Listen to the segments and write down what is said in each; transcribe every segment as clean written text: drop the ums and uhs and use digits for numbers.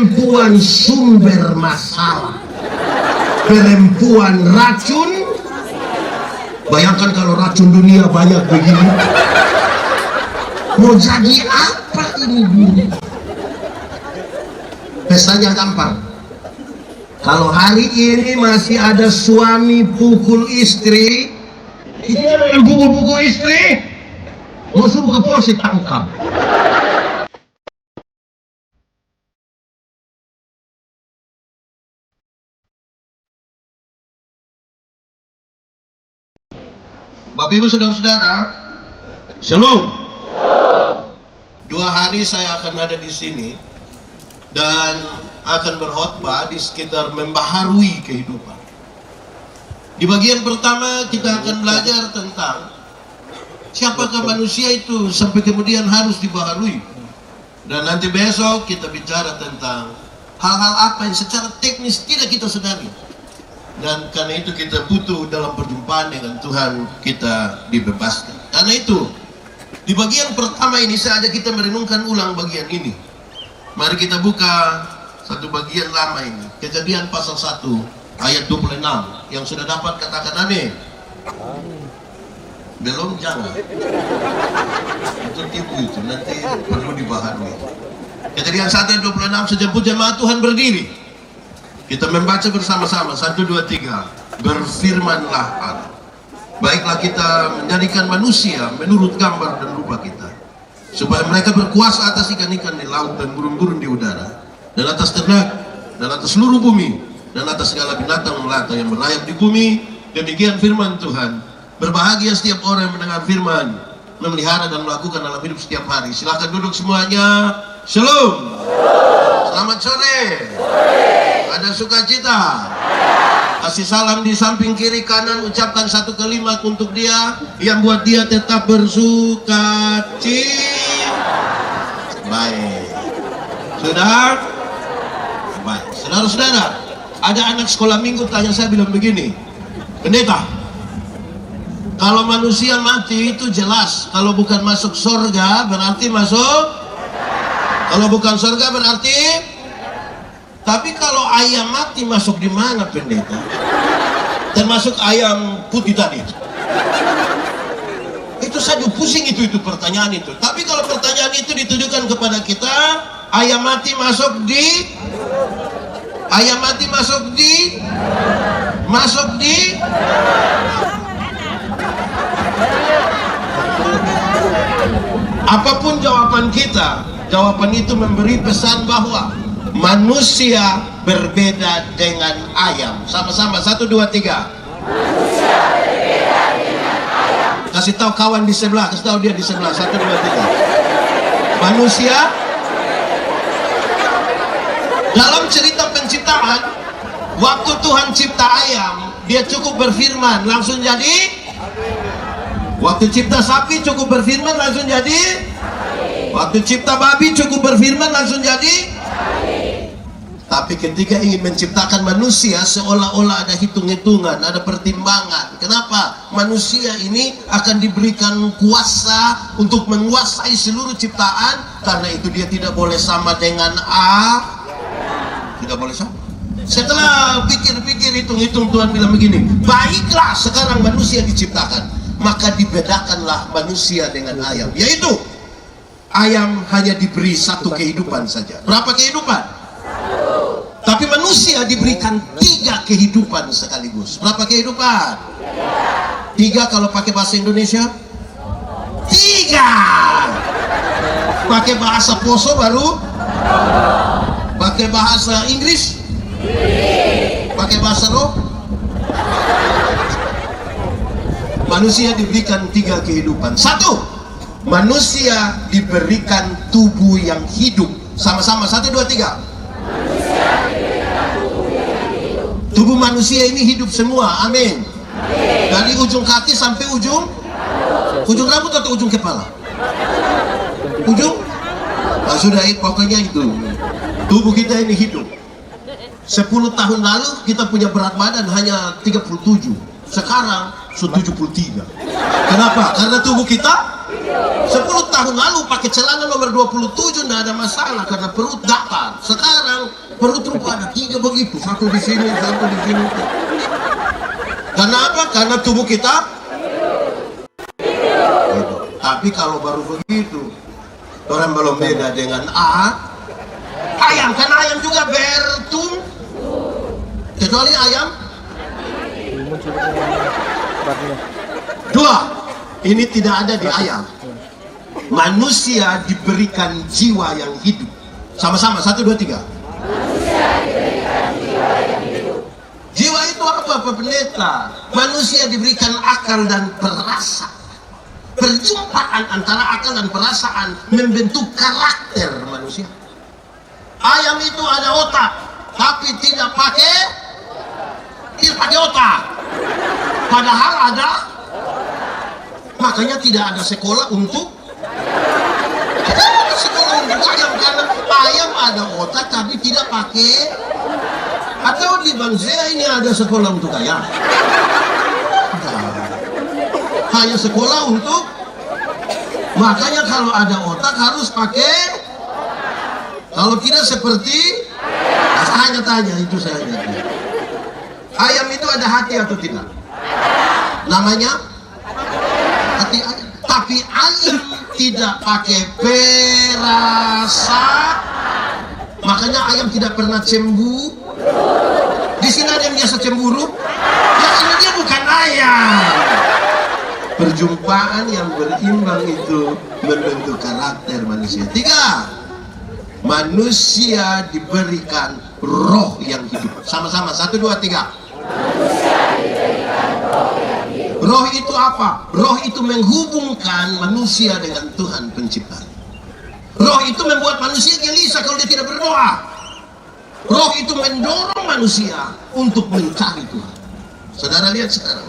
perempuan sumber masalah, perempuan racun. Bayangkan kalau racun dunia banyak begini, mau jadi apa ini dulu? Pestanya gampang. Kalau hari ini masih ada suami pukul istri, ini yang pukul istri, mau suruh ke polisi tangkap. Bapak Ibu saudara-saudara, Shalom. 2 hari saya akan ada di sini dan akan berkhotbah di sekitar membaharui kehidupan. Di bagian pertama kita akan belajar tentang siapakah manusia itu sampai kemudian harus dibaharui. Dan nanti besok kita bicara tentang hal-hal apa yang secara teknis tidak kita sadari. Dan karena itu kita butuh dalam perjumpaan dengan Tuhan kita dibebaskan. Karena itu di bagian pertama ini saya ajak kita merenungkan ulang bagian ini. Mari kita buka satu bagian lama ini, Kejadian pasal 1 ayat 26. Yang sudah dapat katakan amin. Belum, jangan. Itu tipu itu, nanti perlu dibaharui. Kejadian 1 ayat 26, sejemput jemaat Tuhan berdiri, kita membaca bersama-sama. 1, 2, 3. Berfirmanlah Allah, baiklah kita menjadikan manusia menurut gambar dan rupa kita, supaya mereka berkuasa atas ikan-ikan di laut dan burung-burung di udara, dan atas ternak, dan atas seluruh bumi, dan atas segala binatang melata yang berlayar di bumi. Demikian firman Tuhan. Berbahagia setiap orang yang mendengar firman, memelihara dan melakukan dalam hidup setiap hari. Silakan duduk semuanya. Shalom. Selamat sore. Ada sukacita. Kasih salam di samping kiri kanan, ucapkan satu kalimat untuk dia yang buat dia tetap bersukacita. Baik. Sudah? Baik. Saudara-saudara, ada anak sekolah minggu tanya saya bilang begini, pendeta, kalau manusia mati itu jelas, kalau bukan masuk surga berarti masuk, kalau bukan surga berarti. Tapi kalau ayam mati masuk di mana, pendeta? Termasuk ayam putih tadi. Itu saja pusing itu pertanyaan itu. Tapi kalau pertanyaan itu ditujukan kepada kita, ayam mati masuk di apapun jawaban kita, jawaban itu memberi pesan bahwa manusia berbeda dengan ayam. Sama-sama, 1, 2, 3. Manusia berbeda dengan ayam. Kasih tahu kawan di sebelah, kasih tahu dia di sebelah. 1, 2, 3. Manusia dalam cerita penciptaan, waktu Tuhan cipta ayam, dia cukup berfirman langsung jadi. Waktu cipta sapi cukup berfirman langsung jadi. Waktu cipta babi cukup berfirman langsung jadi. Tapi ketika ingin menciptakan manusia, seolah-olah ada hitung-hitungan, ada pertimbangan. Kenapa? Manusia ini akan diberikan kuasa untuk menguasai seluruh ciptaan. Karena itu dia tidak boleh sama dengan tidak boleh sama. Setelah pikir-pikir, hitung-hitung, Tuhan bilang begini, baiklah sekarang manusia diciptakan, maka dibedakanlah manusia dengan ayam. Yaitu ayam hanya diberi satu kehidupan saja. Berapa kehidupan? Tapi manusia diberikan 3 kehidupan sekaligus. Berapa kehidupan? 3 kalau pakai bahasa Indonesia? 3. Pakai bahasa Poso baru? Pakai bahasa Inggris? Pakai bahasa roh? Manusia diberikan 3 kehidupan. 1. Manusia diberikan tubuh yang hidup. Sama-sama, 1, 2, 3. Tubuh manusia ini hidup semua, amin. Dari ujung kaki sampai ujung rambut atau ujung kepala? Ujung? Nah, sudah, pokoknya itu. Tubuh kita ini hidup. 10 tahun lalu kita punya berat badan hanya 37. Sekarang 73. Kenapa? Karena tubuh kita 10 tahun lalu pakai celana nomor 27 tidak ada masalah karena perut datar. Sekarang perut rupa ada 3 begitu, satu di sini, satu di sini. Karena apa? Karena tubuh kita gitu. Tapi kalau baru begitu, orang belum beda dengan ayam, karena ayam juga bertumbuh. Kecuali ayam. 2, ini tidak ada di ayam. Manusia diberikan jiwa yang hidup. Sama-sama, 1, 2, 3. Jiwa itu apa pendeta? Manusia diberikan akal dan perasaan. Perjumpaan antara akal dan perasaan membentuk karakter manusia. Ayam itu ada otak, tapi tidak pakai otak. Padahal ada. Makanya tidak ada sekolah untuk ayam, karena ayam ada otak tapi tidak pakai. Atau di bangsa ini ada sekolah untuk ayam? Hanya sekolah untuk. Makanya kalau ada otak harus pakai. Kalau tidak seperti hanya tanya itu saya. Ayam itu ada hati atau tidak? Namanya hati ayam. Tapi ayam tidak pakai perasaan. Makanya ayam tidak pernah cemburu. Di sini ada yang biasa cemburu. Ya ini dia bukan ayam. Perjumpaan yang berimbang itu membentuk karakter manusia. 3, manusia diberikan roh yang hidup. Sama-sama, 1, 2, 3. Roh itu apa? Roh itu menghubungkan manusia dengan Tuhan pencipta. Roh itu membuat manusia gelisah kalau dia tidak berdoa. Roh itu mendorong manusia untuk mencari Tuhan. Saudara lihat sekarang,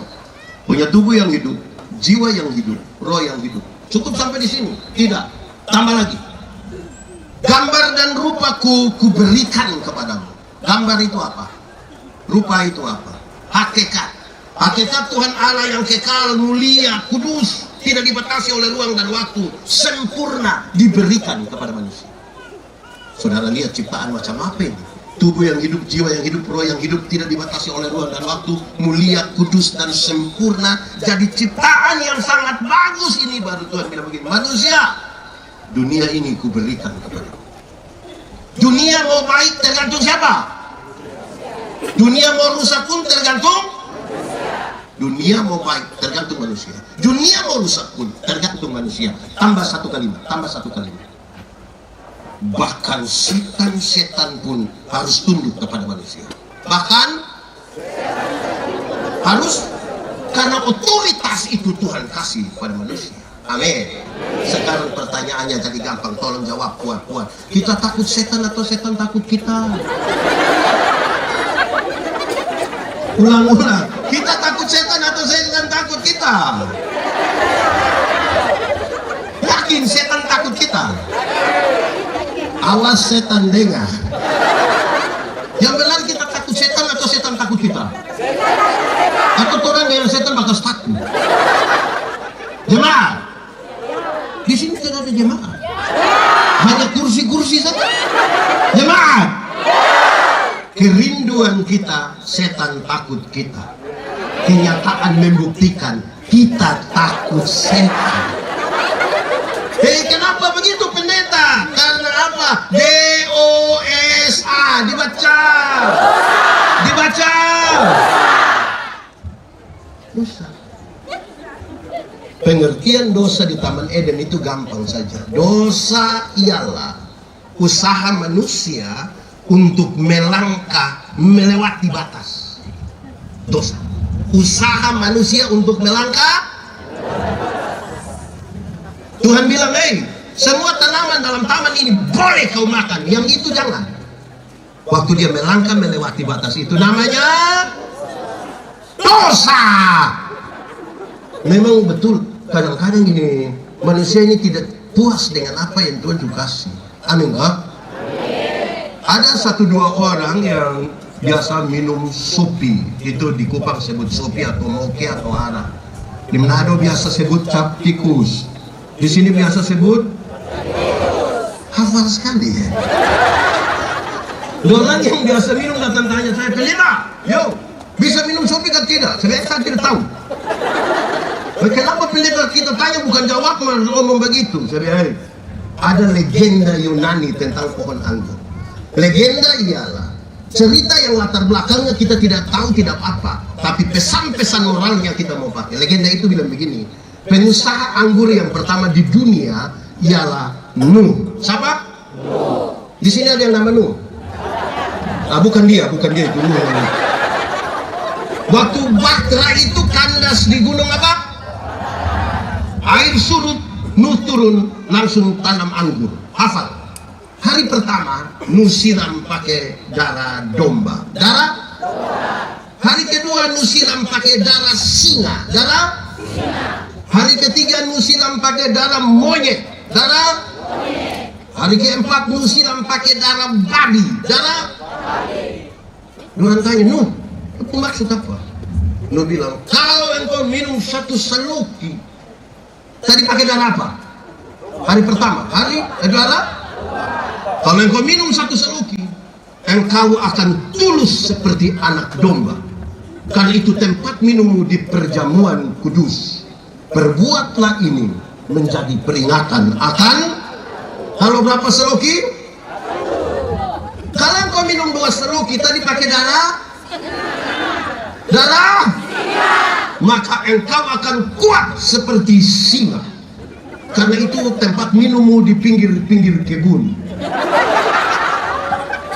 punya tubuh yang hidup, jiwa yang hidup, roh yang hidup. Cukup sampai di sini? Tidak. Tambah lagi. Gambar dan rupa kuberikan kepadamu. Gambar itu apa? Rupa itu apa? Hakikat. Hakikat Tuhan Allah yang kekal, mulia, kudus, tidak dibatasi oleh ruang dan waktu, sempurna diberikan kepada manusia. Saudara lihat ciptaan macam apa ini? Tubuh yang hidup, jiwa yang hidup, roh yang hidup, tidak dibatasi oleh ruang dan waktu, mulia, kudus, dan sempurna. Jadi ciptaan yang sangat bagus ini. Baru Tuhan bilang begini, manusia, dunia ini kuberikan kepada. Dunia mau baik tergantung siapa? Dunia mau rusak pun tergantung. Dunia mau baik tergantung manusia. Dunia mau rusak pun tergantung manusia. Tambah satu kalimat. Bahkan setan pun harus tunduk kepada manusia. Bahkan harus, karena otoritas itu Tuhan kasih pada manusia. Amin. Sekarang pertanyaannya jadi gampang. Tolong jawab kuat-kuat. Kita takut setan atau setan takut kita? Ulang-ulang. Kita takut setan atau setan takut kita? Yakin setan takut kita? Awas setan dengar. Yang benar kita takut setan atau setan takut kita? Atau orang dengan setan bakal takut? Jemaah. Di sini tidak ada jemaah. Hanya kursi-kursi saja. Jemaah. Kerinduan kita, setan takut kita. Kenyataan membuktikan kita takut setan. Kenapa begitu pendeta? Karena apa? DOSA dibaca. Dosa. Pengertian dosa di Taman Eden itu gampang saja. Dosa ialah usaha manusia untuk melangkah melewati batas. Dosa. Usaha manusia untuk melangkah. Tuhan bilang, semua tanaman dalam taman ini boleh kau makan, yang itu jangan. Waktu dia melangkah melewati batas itu, namanya dosa. Memang betul, kadang-kadang ini manusia ini tidak puas dengan apa yang Tuhan kasih. Amin enggak? Ada 1-2 orang yang biasa minum sopi. Itu di Kupang sebut sopi atau moke atau arak. Di Manado biasa sebut cap tikus. Di sini biasa sebut hafal sekali ya. Orang yang biasa minum datang tanya saya, "Pendeta, yo, bisa minum sopi kan tidak?" Saya tidak tahu. Kenapa pendeta kita tanya bukan jawab ngomong begitu? Saya ada legenda Yunani tentang pohon anggur. Legenda ialah cerita yang latar belakangnya kita tidak tahu tidak apa, tapi pesan-pesan moralnya kita mau pakai. Legenda itu bilang begini, pengusaha anggur yang pertama di dunia ialah Nuh. Siapa? Nuh. Di sini ada yang nama Nuh. Bukan dia itu Nuh. Waktu Bahtera itu kandas di gunung apa? Air surut, Nuh turun langsung tanam anggur. Hafal. Hari pertama Nuh siram pakai darah domba. Darah? Hari kedua Nuh siram pakai darah singa. Darah? Hari ketiga Nuh siram pakai darah monyet. Darah? Hari keempat Nuh siram pakai darah babi. Darah? Tuhan tanya, "Nuh, itu maksud apa?" Nuh bilang, "Kalau engkau minum satu seloki, tadi pakai darah apa? Hari pertama, hari kedua. Kalau engkau minum satu seloki, engkau akan tulus seperti anak domba. Karena itu tempat minummu di perjamuan kudus. Perbuatlah ini menjadi peringatan akan." Kalau berapa seloki? Kalau engkau minum 2 seloki, tadi pakai darah? Darah? Maka engkau akan kuat seperti singa. Karena itu tempat minummu di pinggir-pinggir kebun.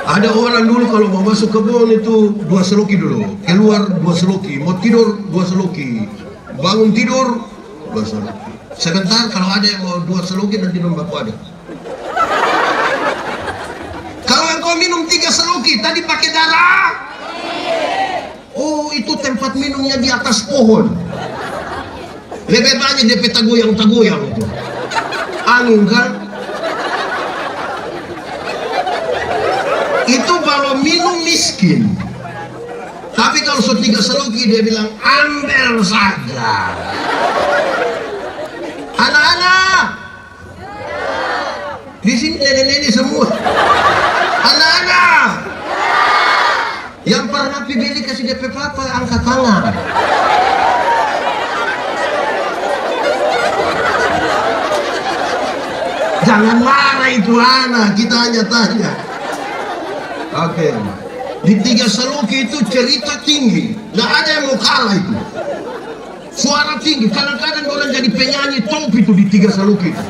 Ada orang dulu kalau mau masuk kebun itu 2 seloki dulu, keluar 2 seloki, mau tidur 2 seloki, bangun tidur 2 seloki. Sebentar kalau ada yang mau 2 seloki nanti nombaku ada. Kalau engkau minum 3 seloki, tadi pakai darah? Oh, itu tempat minumnya di atas pohon. Lebih banyak DP tagoyang-tagoyang itu. Angin kan? Itu kalau minum miskin. Tapi kalau so 3 seloki dia bilang ambil saja. Anak-anak, di sini nenek-nenek semua. Anak-anak, yang pernah beli kasih DP papa angkat tangan. Jangan marah itu anak, kita hanya tanya. Oke. Di 3 seloki itu cerita tinggi, nggak ada yang mau kalah itu. Suara tinggi, kadang-kadang orang jadi penyanyi top itu di 3 seloki itu.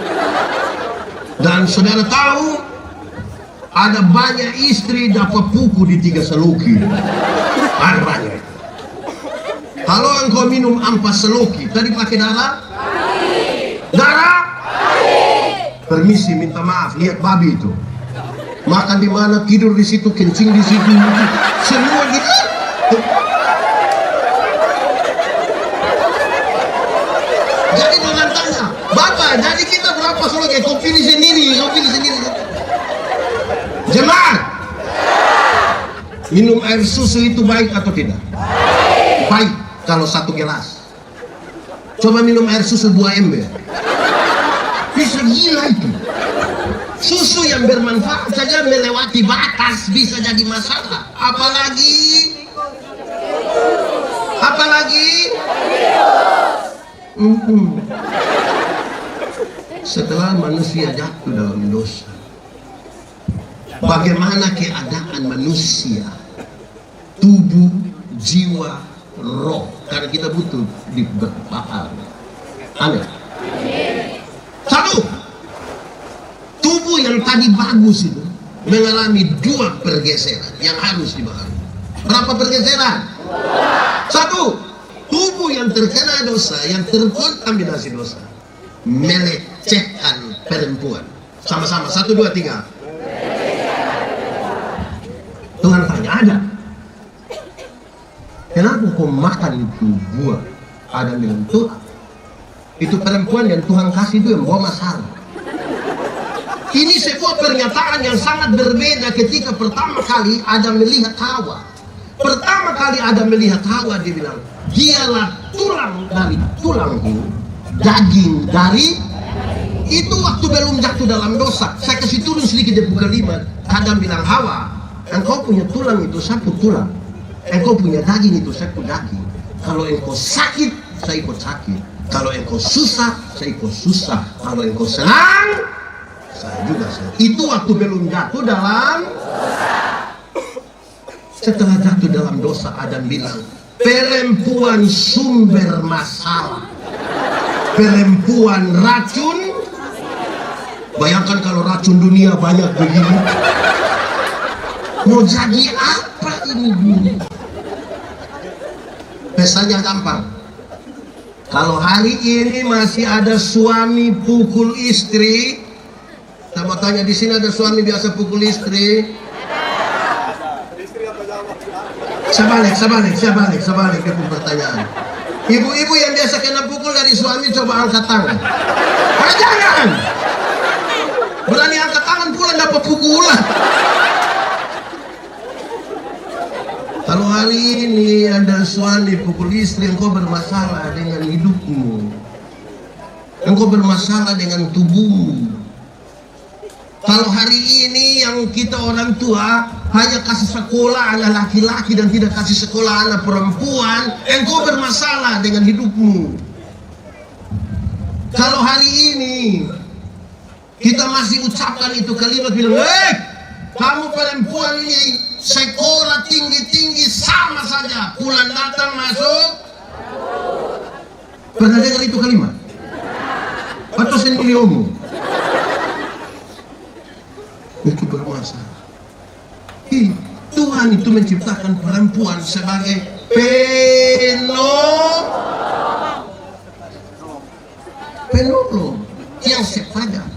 Dan saudara tahu, ada banyak istri dapat puku di 3 seloki. Ada banyak. Kalau engkau minum 4 seloki, tadi pakai darah? Darah? Permisi, minta maaf, lihat babi itu. Makan di mana, tidur di situ, kencing di situ, semua gitu. Jadi jangan tanya, "Bapak, jadi kita berapa seloki?" Kau pilih sendiri, kau pilih sendiri. Jemaat, minum air susu itu baik atau tidak? Baik kalau 1 gelas. Coba minum air susu 2 ember. Bisa gila itu. Susu yang bermanfaat saja melewati batas bisa jadi masalah. Apalagi setelah manusia jatuh dalam dosa, bagaimana keadaan manusia, tubuh, jiwa, roh, karena kita butuh dibakar. Amin. Satu, tubuh yang tadi bagus itu mengalami 2 pergeseran yang harus dibakar. Berapa pergeseran? 1, tubuh yang terkena dosa, yang terkontaminasi dosa, melecehkan perempuan. Sama-sama, 1, 2, 3. Tuhan tanya, ada? Kenapa kau makan itu buah? Adam bilang, Tuhan, itu perempuan yang Tuhan kasih itu yang bawa masalah. Ini sebuah pernyataan yang sangat berbeda ketika pertama kali Adam melihat Hawa. Pertama kali Adam melihat Hawa, dia bilang, dialah tulang dari tulangku, daging dari Itu waktu belum jatuh dalam dosa. Saya kasih turun sedikit di buku 5. Adam bilang, Hawa, engkau punya tulang itu, saya pun tulang. Engkau punya daging itu, saya pun daging. Kalau engkau sakit, saya ikut sakit. Kalau engkau susah, saya ikut susah. Kalau engkau senang, saya juga senang. Itu waktu belum jatuh dalam dosa. Setelah jatuh dalam dosa, Adam bilang, perempuan sumber masalah, perempuan racun. Bayangkan kalau racun dunia banyak begini, mau jadi apa ini dunia? Pesannya gampang. Kalau hari ini masih ada suami pukul istri, saya mau tanya, di sini ada suami biasa pukul istri? Saya balik ke pertanyaan. Ibu-ibu yang biasa kena pukul dari suami, coba angkat tangan. Jangan! Berani angkat tangan pula dapat pukulan. Kalau hari ini ada suami pukul istri, engkau bermasalah dengan hidupmu, engkau bermasalah dengan tubuhmu. Kalau hari ini yang kita orang tua hanya kasih sekolah anak laki-laki dan tidak kasih sekolah anak perempuan, engkau bermasalah dengan hidupmu. Kalau hari ini kita masih ucapkan itu kalimat, bilang, kamu perempuan ini sekolah tinggi-tinggi sama saja, bulan datang masuk. Pernah dengar itu kalimat? Atau sendiri omong? Itu bermasalah. Tuhan itu menciptakan perempuan sebagai penolong yang sepadan.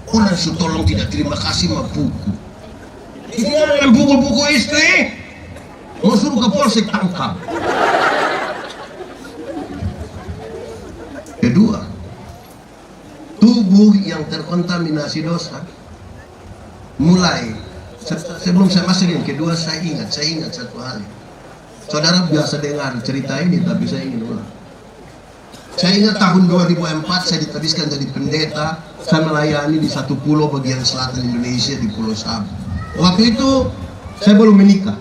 Orang tolong tidak terima kasih sama buku. Ini yang pukul-pukul istri, mau suruh ke polsek tangkap. Kedua, tubuh yang terkontaminasi dosa. Mulai sebelum saya masuk yang kedua, saya ingat satu hal. Saudara biasa dengar cerita ini, tapi saya ingin ulang. Saya ingat tahun 2004 saya ditugaskan jadi pendeta. Saya melayani di satu pulau bagian selatan Indonesia, di Pulau Sabu. Waktu itu saya belum menikah.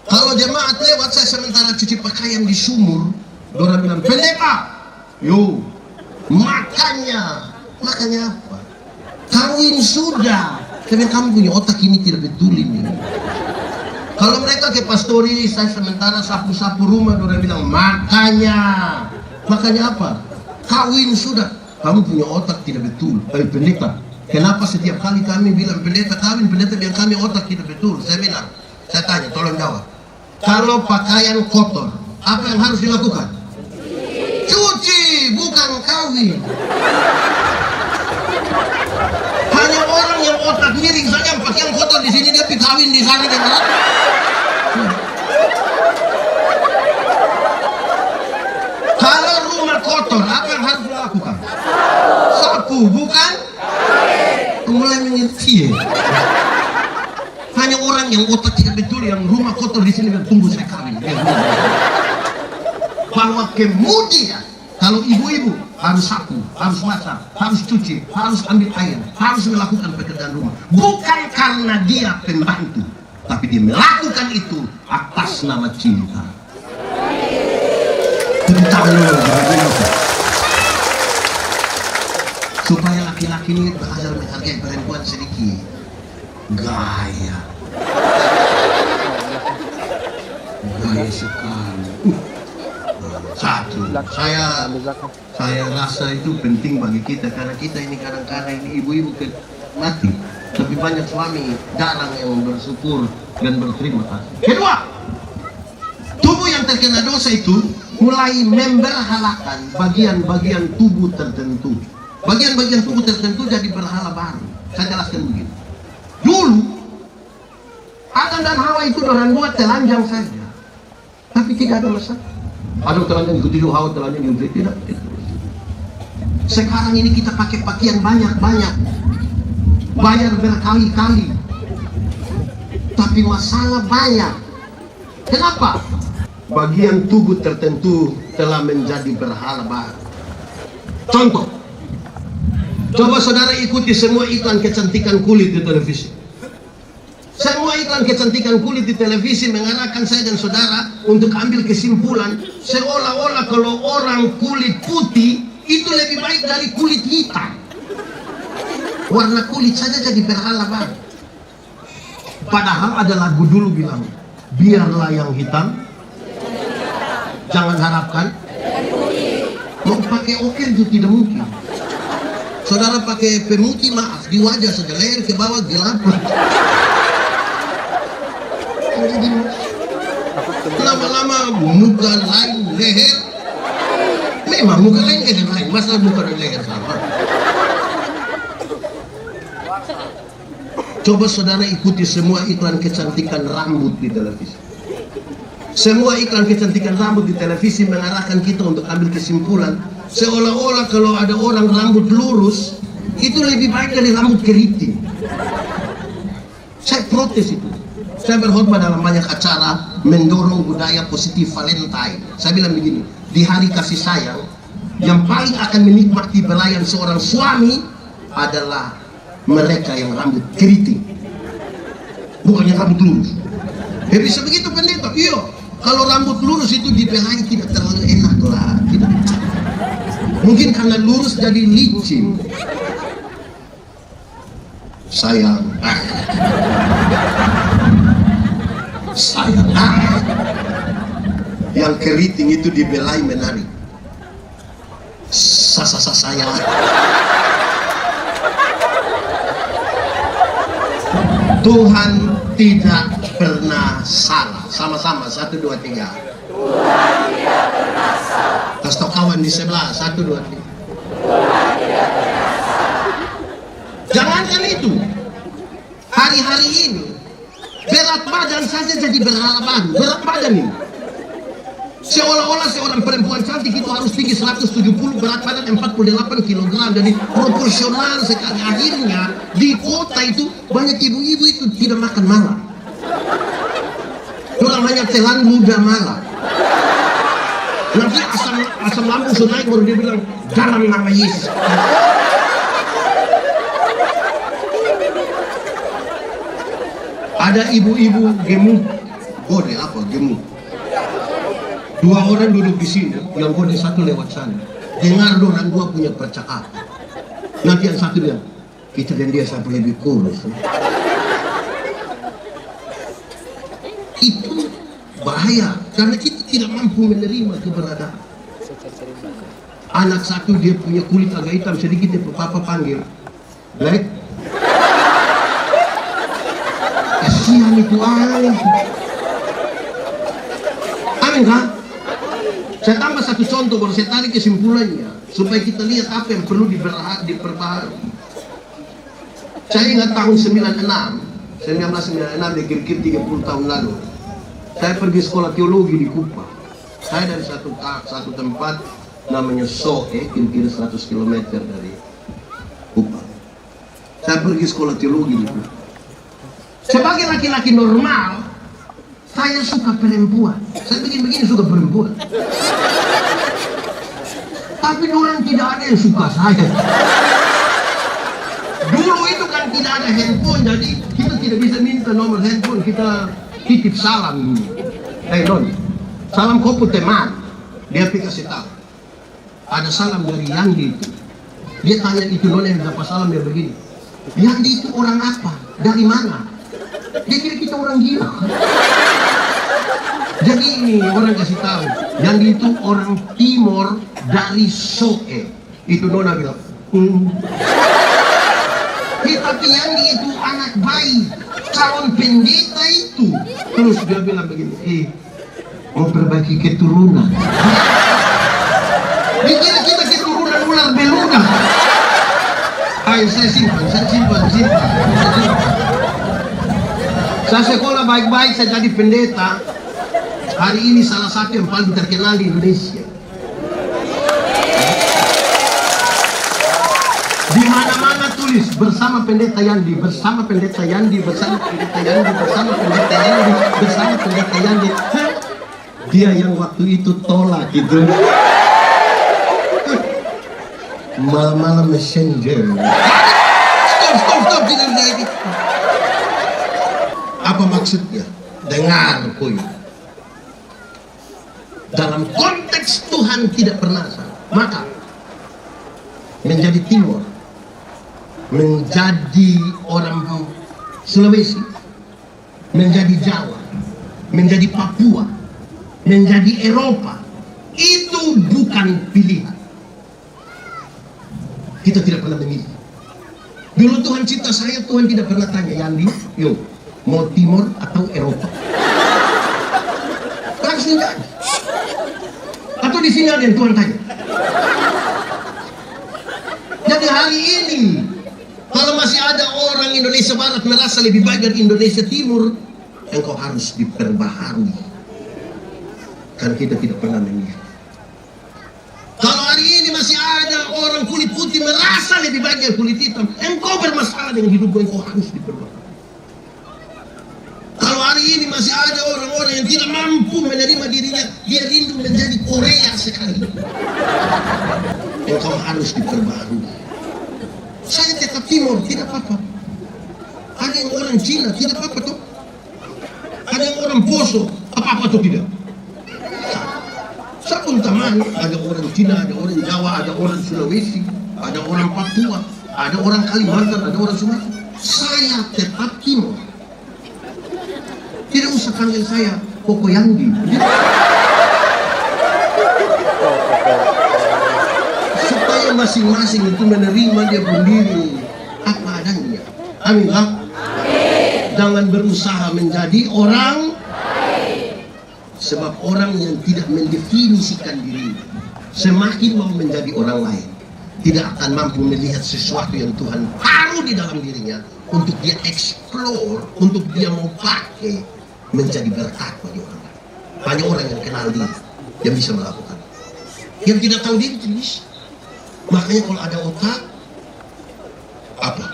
Kalau jemaat lewat, saya sementara cuci pakaian di sumur. Orang bilang, pendeta, yo, makanya apa? Kawin sudah. Saya bilang, kamu punya otak ini tidak betul ini. Kalau mereka ke pastori, saya sementara sapu-sapu rumah, orang bilang, makanya apa? Kawin sudah. Kamu punya otak tidak betul. Pendeta, kenapa setiap kali kami bilang pendeta kawin, pendeta bilang kami otak tidak betul? Saya bilang, saya tanya, tolong jawab. Kalau pakaian kotor, apa yang harus dilakukan? Cuci, bukan kawin. Hanya orang yang otak miring saja pakaian kotor di sini, dia pergi kawin di sana kan? Kalau rumah kotor, apa yang harus dilakukan? Sapu, bukan? Mulai mengerti. Hanya orang yang otak tidak betul, yang rumah kotor di sini, tunggu saya kawin. Bahwa kemudian kalau ibu-ibu harus sapu, harus masak, harus cuci, harus ambil air, harus melakukan pekerjaan rumah, bukan karena dia pembantu, tapi dia melakukan itu atas nama cinta. Supaya laki-laki ini belajar menghargai perempuan sedikit. Gaya sekali. Satu, saya rasa itu penting bagi kita, karena kita ini kadang-kadang ini ibu-ibu mati, tapi banyak suami jarang yang bersyukur dan berterima kasih. Kedua, tubuh yang terkena dosa itu mulai memberhalakan bagian-bagian tubuh tertentu. Bagian-bagian tubuh tertentu jadi berhala baru. Saya jelaskan begini. Dulu Adam dan Hawa itu orang dua telanjang saja, tapi tidak ada masalah. Adam telanjang ikuti dulu, Hawa telanjang ikuti, tidak. Sekarang ini kita pakai pakaian banyak-banyak, bayar berkali-kali, tapi masalah banyak. Kenapa? Bagian tubuh tertentu telah menjadi berhala baru. Contoh, coba saudara ikuti semua iklan kecantikan kulit di televisi. Semua iklan kecantikan kulit di televisi mengarahkan saya dan saudara untuk ambil kesimpulan seolah-olah kalau orang kulit putih itu lebih baik dari kulit hitam. Warna kulit saja jadi berhala bang. Padahal ada lagu dulu bilang, biarlah yang hitam, jangan harapkan. Mau pakai oker itu tidak mungkin. Saudara pakai pemutih, maaf, di wajah saja, leher ke bawah gelap. Lama-lama muka lain, leher. Memang muka lain, leher lain. Masa muka dan leher sama? Coba saudara ikuti semua iklan kecantikan rambut di televisi. Semua iklan kecantikan rambut di televisi mengarahkan kita untuk ambil kesimpulan seolah-olah kalau ada orang rambut lurus itu lebih baik dari rambut keriting. Saya protes itu. Saya berkhotbah dalam banyak acara mendorong budaya positif Valentine. Saya bilang begini, di hari kasih sayang yang paling akan menikmati belayan seorang suami adalah mereka yang rambut keriting, bukannya rambut lurus. Bisa begitu pendeta? Iya. Kalau rambut lurus itu dibelain tidak terlalu enak lah. Tidak. Mungkin karena lurus jadi licin. Sayang. Sayang. Yang keriting itu dibelai menarik. Sayang. Tuhan tidak pernah salah. Sama-sama, 1, 2, 3. Tuhan tidak pernah salah. Kasih tau kawan di sebelah, 1, 2, 3. Tuhan tidak pernah salah. Jangankan itu, hari-hari ini berat badan saja jadi berhala baru. Berat badan ini seolah-olah seorang perempuan cantik itu harus tinggi 170, berat badan 48 kg. Jadi proporsional sekali. Akhirnya di kota itu banyak ibu-ibu itu tidak makan malam. Orang hanya telan muda malam. Nanti asam lambung sudah naik baru dia bilang dalam nama Yesus. Ada ibu-ibu gemuk, gode apa gemuk? 2 orang duduk di sini, yang gode 1 lewat sana. Dengar orang 2 punya percakapan. Nanti yang 1 bilang, kita dan dia sampai lebih kurus. Itu bahaya karena kita tidak mampu menerima keberadaan. Anak 1 dia punya kulit agak hitam sedikit, dia papa panggil Black. Kasihan itu anak. Amin kan? Saya tambah 1 contoh baru saya tarik kesimpulannya supaya kita lihat apa yang perlu diperbaharui. Saya ingat tahun 1996, kira-kira 30 tahun lalu, saya pergi sekolah teologi di Kupang. Saya dari satu tempat namanya Soe, kira-kira 100 km dari Kupang. Saya pergi sekolah teologi di Kupang. Sebagai laki-laki normal, saya suka perempuan. Saya begini suka perempuan. Tapi orang tidak ada yang suka saya. Dulu itu kan tidak ada handphone, jadi kita tidak bisa minta nomor handphone, kita titip salam. Non, salam kopu teman. Dia kasih tahu. Ada salam dari Yandi itu. Dia tanya itu non yang dapat salam, dia begini. Yandi itu orang apa? Dari mana? Dia kira kita orang gila. Jadi ini orang kasih tahu, Yandi itu orang Timor dari Soe. Itu nona bilang. Tapi Yandi itu anak baik, calon pendeta itu. Terus dia bilang begini, mau perbaiki keturunan. Dikira kita keturunan ular beluga. Ayo saya simpan. Saya sekolah baik-baik, saya jadi pendeta. Hari ini salah satu yang paling terkenal di Indonesia. Di mana-mana tulis bersama pendeta Yandi, bersama pendeta Yandi, bersama pendeta Yandi, bersama pendeta Yandi, bersama pendeta Yandi. Dia yang waktu itu tolak gitu. Malam-malam messenger. Stop, tidak bisa gitu. Apa maksudnya? Dengar koi. Dalam konteks Tuhan tidak pernah salah. Maka menjadi Timur, menjadi orang Sulawesi, menjadi Jawa, menjadi Papua, menjadi Eropa, itu bukan pilihan. Kita tidak pernah memilih. Dulu Tuhan cipta saya, Tuhan tidak pernah tanya, Yandi, yuk, mau Timur atau Eropa? Langsung jadi. Atau di sini ada yang Tuhan tanya. Jadi hari ini, kalau masih ada orang Indonesia Barat merasa lebih baik dari Indonesia Timur, engkau harus diperbaharui. Karena kita tidak pernah memilih. Kalau hari ini masih ada orang kulit putih merasa lebih baik dari kulit hitam, engkau bermasalah dengan hidupmu, engkau harus diperbaharui. Kalau hari ini masih ada orang-orang yang tidak mampu menerima dirinya, dia rindu menjadi Korea sekali, engkau harus diperbaharui. Saya tetap Timur, tidak apa-apa. Ada yang orang Cina, tidak apa-apa tuh. Ada yang orang Poso, apa-apa tuh tidak. Saya pun teman, ada orang Cina, ada orang Jawa, ada orang Sulawesi, ada orang Papua, ada orang Kalimantan, ada orang Sumatera. Saya tetap Timur. Tidak usah panggil saya Koko Yandi. Supaya masing-masing itu menerima dia sendiri apa adanya. Amin lah. Jangan berusaha menjadi orang, sebab orang yang tidak mendefinisikan dirinya, semakin mau menjadi orang lain, tidak akan mampu melihat sesuatu yang Tuhan taruh di dalam dirinya untuk dia explore, untuk dia mau pakai menjadi berkat bagi orang lain. Banyak orang yang kenal diri yang bisa melakukan. Yang tidak tahu diri tidak bisa. Makanya kalau ada otak, apa?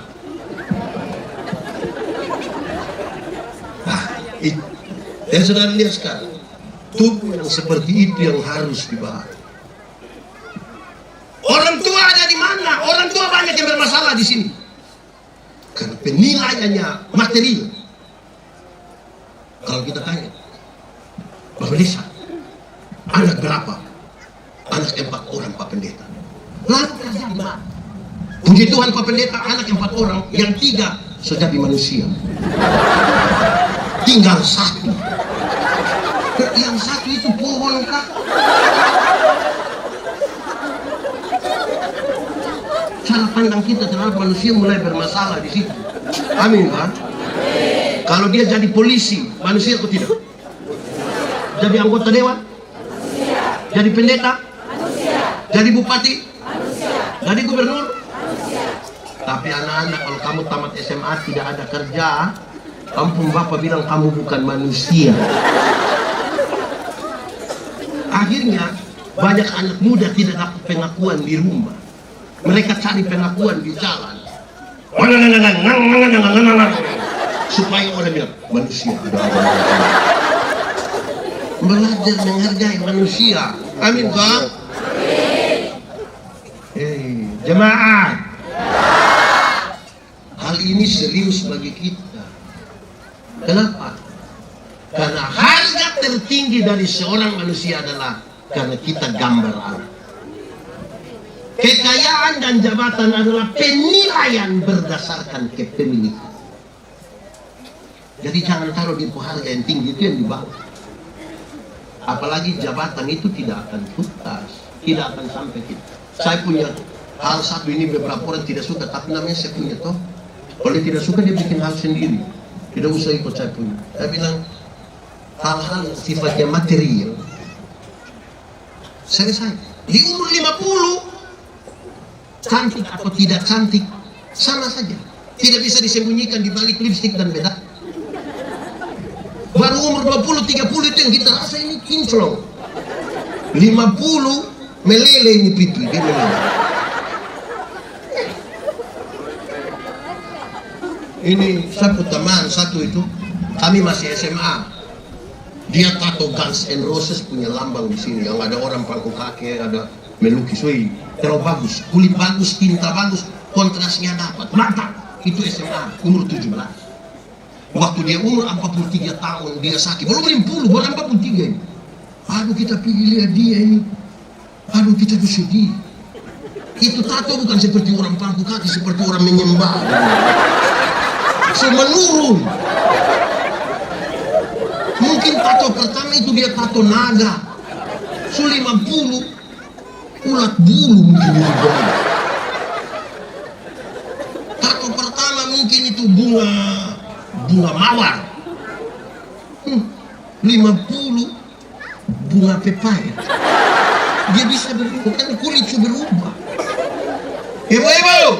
Nah, itu. Dan saudara lihat sekarang, tubuh yang seperti itu yang harus dibahas. Orang tua ada di mana? Orang tua banyak yang bermasalah di sini. Karena penilaiannya material. Kalau kita tanya, Bapak Desa, anak berapa? Anak 4 orang Pak Pendeta. Lalu kerja di mana? Puji Tuhan Pak Pendeta, anak 4 orang, yang 3 sudah jadi manusia. Tinggal 1. Yang 1 itu pohon kah? Cara pandang kita terhadap manusia mulai bermasalah di situ. Amin Pak. Kalau dia jadi polisi, manusia atau tidak? Jadi anggota dewan? Manusia. Jadi pendeta? Manusia. Jadi bupati? Manusia. Jadi gubernur? Manusia. Tapi anak-anak, kalau kamu tamat SMA tidak ada kerja, kampung bapak bilang kamu bukan manusia. Akhirnya banyak anak muda tidak dapat pengakuan di rumah. Mereka cari pengakuan di jalan. Supaya orang bilang manusia ada belajar menghargai manusia. Amin Pak. Jemaat, hal ini serius bagi kita. Kenapa? Karena harga tertinggi dari seorang manusia adalah karena kita gambar Allah. Kekayaan dan jabatan adalah penilaian berdasarkan kepemilikan. Jadi jangan taruh di harga yang tinggi, itu yang di bawah. Apalagi jabatan itu tidak akan tuntas, tidak akan sampai kita. Saya punya hal satu ini, beberapa orang tidak suka, tapi namanya saya punya toh. Kalau dia tidak suka dia bikin hal sendiri, tidak usah ikut saya punya. Saya bilang hal-hal yang sifatnya material. Selesai. Di umur 50, cantik atau tidak cantik sama saja. Tidak bisa disembunyikan di balik lipstik dan bedak. Baru umur 20, 30 itu yang kita rasa ini kinclong. 50 meleleh ini pipi, dia meleleh. Ini satu teman satu itu, kami masih SMA. Dia tato Guns N' Roses punya lambang di sini, yang ada orang pangku kaki, ada melukis. Wih, terlalu bagus, kulit bagus, tinta bagus, kontrasnya dapat, mantap. Itu SMA, umur 17. Waktu dia umur 43 tahun, dia sakit, belum 50, baru 43 ini. Aduh, kita pilih lihat dia ini. Aduh, kita tuh sedih. Itu tato bukan seperti orang pangku kaki, seperti orang menyembah. Menurun. Mungkin tato pertama itu dia tato naga. 50 ulat bulu mungkin itu. Tato pertama mungkin itu bunga mawar. 50 bunga pepaya. Dia bisa berubah, kan kulit itu berubah. Ibu-ibu,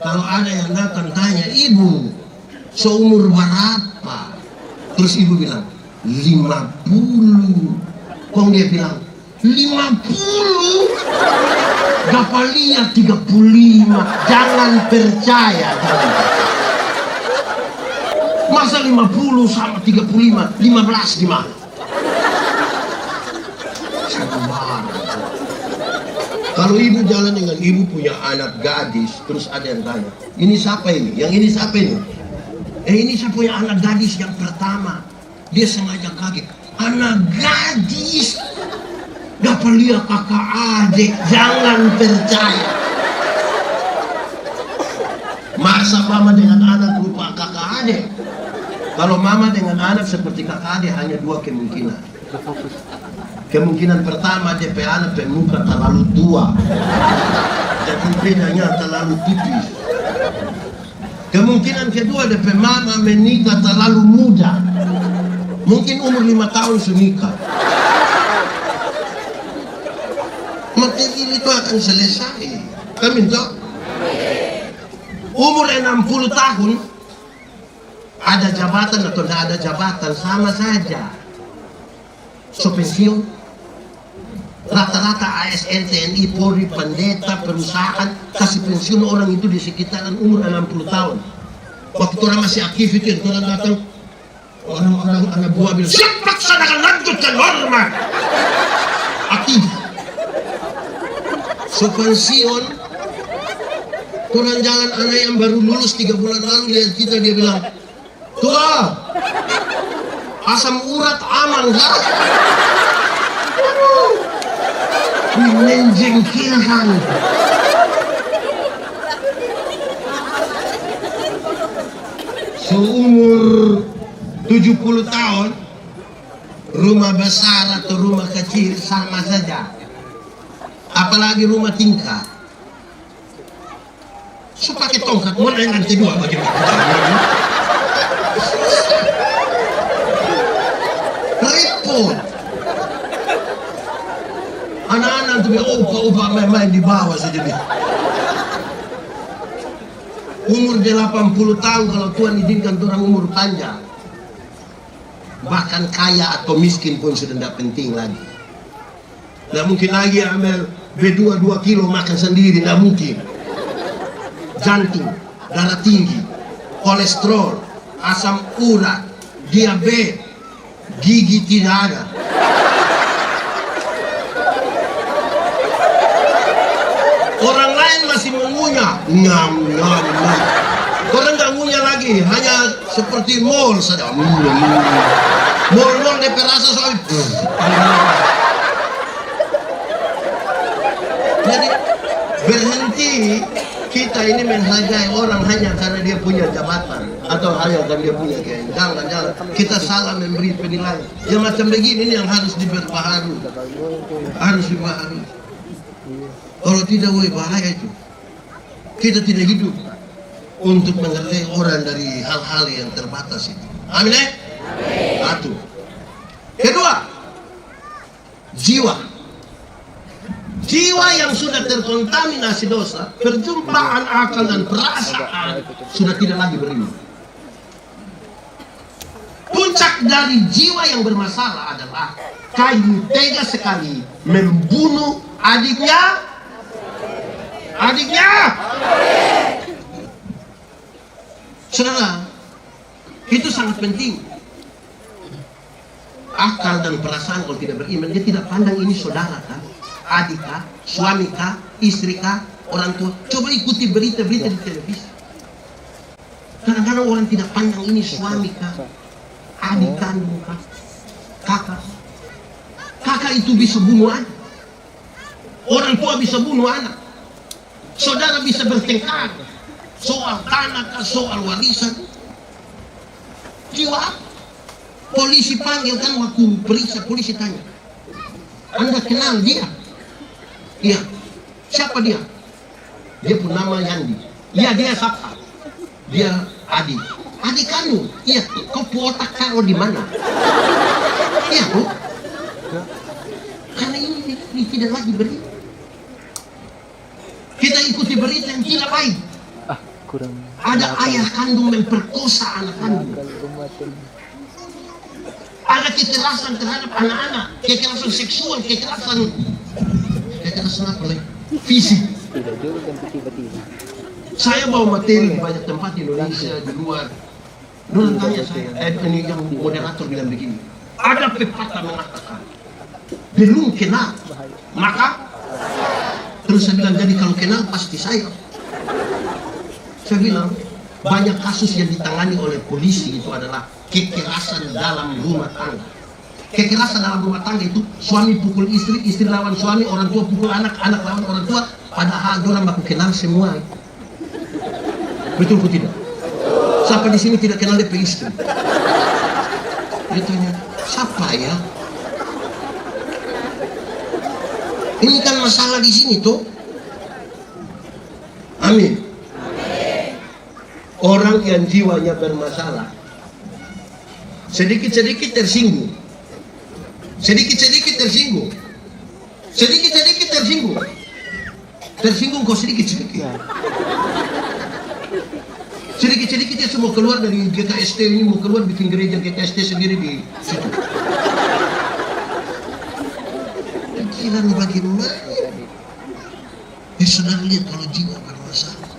kalau ada yang datang tanya, ibu seumur berapa? Terus ibu bilang 50. Kok dia bilang 50? Dapat lihat 35. Jangan percaya. Masa 50 sama 35? 15 di mana? Kalau ibu jalan dengan ibu punya anak gadis, terus ada yang tanya, ini siapa ini? Yang ini siapa ini? Ini saya punya anak gadis yang pertama. Dia sengaja kaget. Anak gadis dapat lihat kakak adik, jangan percaya. Masa mama dengan anak rupa kakak adik? Kalau mama dengan anak seperti kakak adik hanya dua kemungkinan. Kemungkinan pertama DP anak muka terlalu tua, jadi bedanya terlalu tipis. Kemungkinan kedua DP mama menikah terlalu muda, mungkin umur 5 tahun sudah nikah. Materi itu akan selesai. Kami tahu. Umur 60 tahun ada jabatan atau tidak ada jabatan sama saja. So pensiun. Rata-rata ASN, TNI, Polri, pendeta, perusahaan kasih pensiun orang itu di sekitaran umur 60 tahun. Waktu orang masih aktif itu, orang datang, orang anak buah bilang, siap laksanakan lanjutkan hormat. Aktif. So pensiun, orang jalan anak yang baru lulus 3 bulan lalu lihat kita, dia bilang, tua, asam urat aman kah? Menjengkelkan. Seumur 70 tahun, rumah besar atau rumah kecil sama saja. Apalagi rumah tingkat. So pakai tongkat, mau yang lantai 2 bagaimana? Repot. Anak-anak tuh opa main di bawah saja dia. Umur dia 80 tahun, kalau Tuhan izinkan orang umur panjang. Bahkan kaya atau miskin pun sudah tidak penting lagi. Tidak mungkin lagi ambil B2 2 kilo makan sendiri, tidak mungkin. Jantung, darah tinggi, kolesterol, asam urat, diabetes, gigi tidak ada. Orang lain masih mengunyah, nyam. Orang nggak ngunyah lagi, hanya seperti mall saja. Mall DP rasa soal. Jadi berhenti kita ini menghargai orang hanya karena dia punya jabatan atau hanya karena dia punya keinginan. Jangan. Kita salah memberi penilaian. Yang macam begini ini yang harus diperbaharui. Harus diperbaharui. Kalau tidak, bahaya itu. Kita tidak hidup untuk menghargai orang dari hal-hal yang terbatas itu. Amin. Satu. Kedua, jiwa. Jiwa yang sudah terkontaminasi dosa, perjumpaan akal dan perasaan sudah tidak lagi beriman. Puncak dari jiwa yang bermasalah adalah Kain tega sekali membunuh adiknya. Saudara, itu sangat penting. Akal dan perasaan kalau tidak beriman, dia tidak pandang ini saudara kan. adik kah, suami kah, istri kah, orang tua? Coba ikuti berita-berita di televisi. Kadang-kadang orang tidak pandang ini suami kah, adik kandung kah, kakak. Kakak itu bisa bunuh anak. Orang tua bisa bunuh anak. Saudara bisa bertengkar soal tanah kah, soal warisan. Jiwa. Polisi panggil kan, waktu periksa polisi tanya, Anda kenal dia? Iya. Siapa dia? Dia pun nama Yandi. Iya, dia siapa? Dia adik. Adik kamu? Iya. Kau otak kau di mana? Iya, Bu. Karena ini tidak lagi berita. Kita ikuti berita yang tidak baik. Ada ayah kandung memperkosa anak kandung. Ada kekerasan terhadap anak-anak, kekerasan seksual, kekerasan apa lagi? Fisik. Saya bawa materi di banyak tempat di Indonesia, di luar. Dulu tanya saya, ini yang moderator bilang begini, ada pepatah mengatakan, belum kenal, maka terus saya bilang, jadi kalau kenal pasti saya. Saya bilang, banyak kasus yang ditangani oleh polisi itu adalah kekerasan dalam rumah tangga. Kekerasan dalam rumah tangga itu suami pukul istri, istri lawan suami, orang tua pukul anak, anak lawan orang tua. Padahal orang baku kenal semua. Betul atau tidak? Siapa di sini tidak kenal DP istri? Dia tanya, siapa ya? Ini kan masalah di sini tuh. Amin. Orang yang jiwanya bermasalah sedikit-sedikit tersinggung, sedikit-sedikit tersinggung, sedikit-sedikit tersinggung, tersinggung kok sedikit-sedikit, sedikit-sedikit dia semua keluar dari GKST ini, mau keluar bikin gereja GKST sendiri di situ. Pikiran bagaimana? Saudara lihat kalau jiwa bermasalah,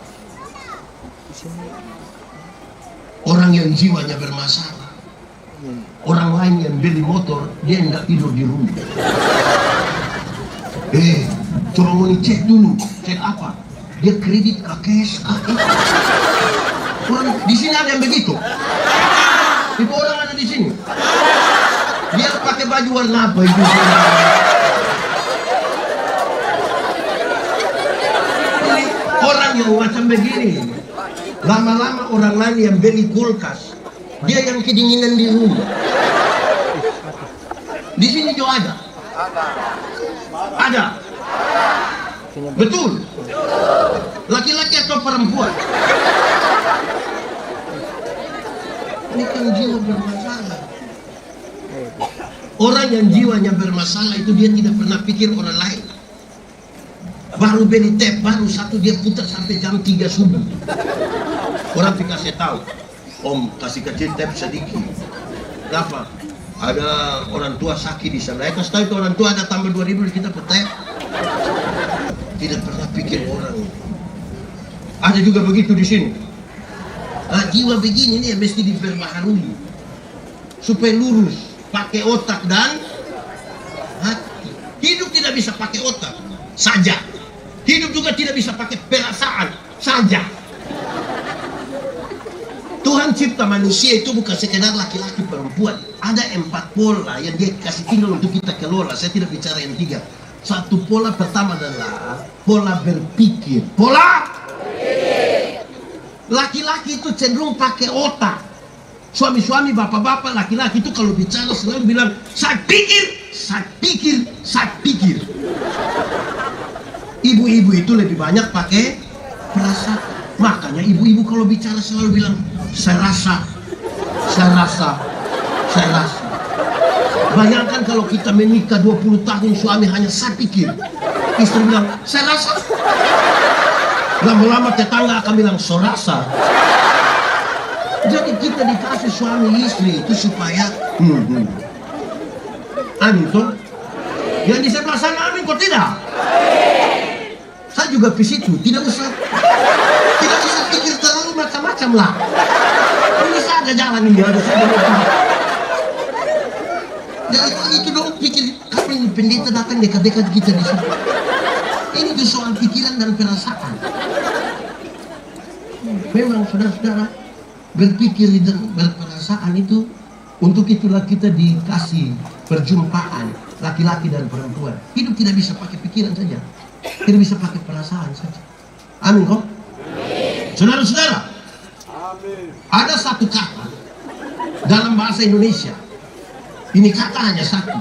orang yang jiwanya bermasalah, orang lain yang beli motor, dia nggak tidur di rumah. Coba mau cek dulu, cek apa? Dia kredit KKS. Orang di sini ada yang begitu. Itu orang ada di sini. Dia pakai baju warna apa itu? Ini orang yang macam begini. Lama-lama orang lain yang beli kulkas, dia yang kedinginan di rumah. Di sini juga ada. Ada. Betul. Laki-laki atau perempuan? Ini kan jiwa bermasalah. Orang yang jiwanya bermasalah itu dia tidak pernah pikir orang lain. Baru beli teh, baru satu dia putar sampai jam 3 subuh. Orang dikasih tahu, Om kasih kecil teh sedikit. Kenapa? Ada orang tua sakit di sana. Saya kasih tahu itu orang tua ada tambah 2.000 kita petai. Tidak pernah pikir orang. Ada juga begitu di sini. Nah, jiwa begini nih mesti diperbaharui supaya lurus, pakai otak dan hati. Hidup tidak bisa pakai otak saja. Hidup juga tidak bisa pakai perasaan saja. Tuhan cipta manusia itu bukan sekedar laki-laki perempuan. Ada 4 pola yang dia kasih tinggal untuk kita kelola. Saya tidak bicara yang 3. Satu pola pertama adalah pola berpikir. Pola laki-laki itu cenderung pakai otak. Suami-suami, bapak-bapak, laki-laki itu kalau bicara selalu bilang, saya pikir, saya pikir, saya pikir. Ibu-ibu itu lebih banyak pakai perasaan. Makanya ibu-ibu kalau bicara selalu bilang, saya rasa, saya rasa, saya rasa. Bayangkan kalau kita menikah 20 tahun, suami hanya saya pikir, istri bilang, saya rasa. Lama-lama tetangga akan bilang, so rasa. Jadi kita dikasih suami istri itu supaya amin toh? Yang di sebelah sana amin kok tidak? Saya juga ke situ, tidak usah pikir terlalu macam-macam lah. Ini saja jalan ini ada. Jadi itu dong pikir, kapan ini pendeta datang dekat-dekat kita di sini. Ini tuh soal pikiran dan perasaan. Memang saudara-saudara, berpikir dan berperasaan itu, untuk itulah kita dikasih perjumpaan laki-laki dan perempuan. Hidup tidak bisa pakai pikiran saja, tidak bisa pakai perasaan saja. Amin kok? Saudara-saudara, ada satu kata dalam bahasa Indonesia. Ini kata hanya satu.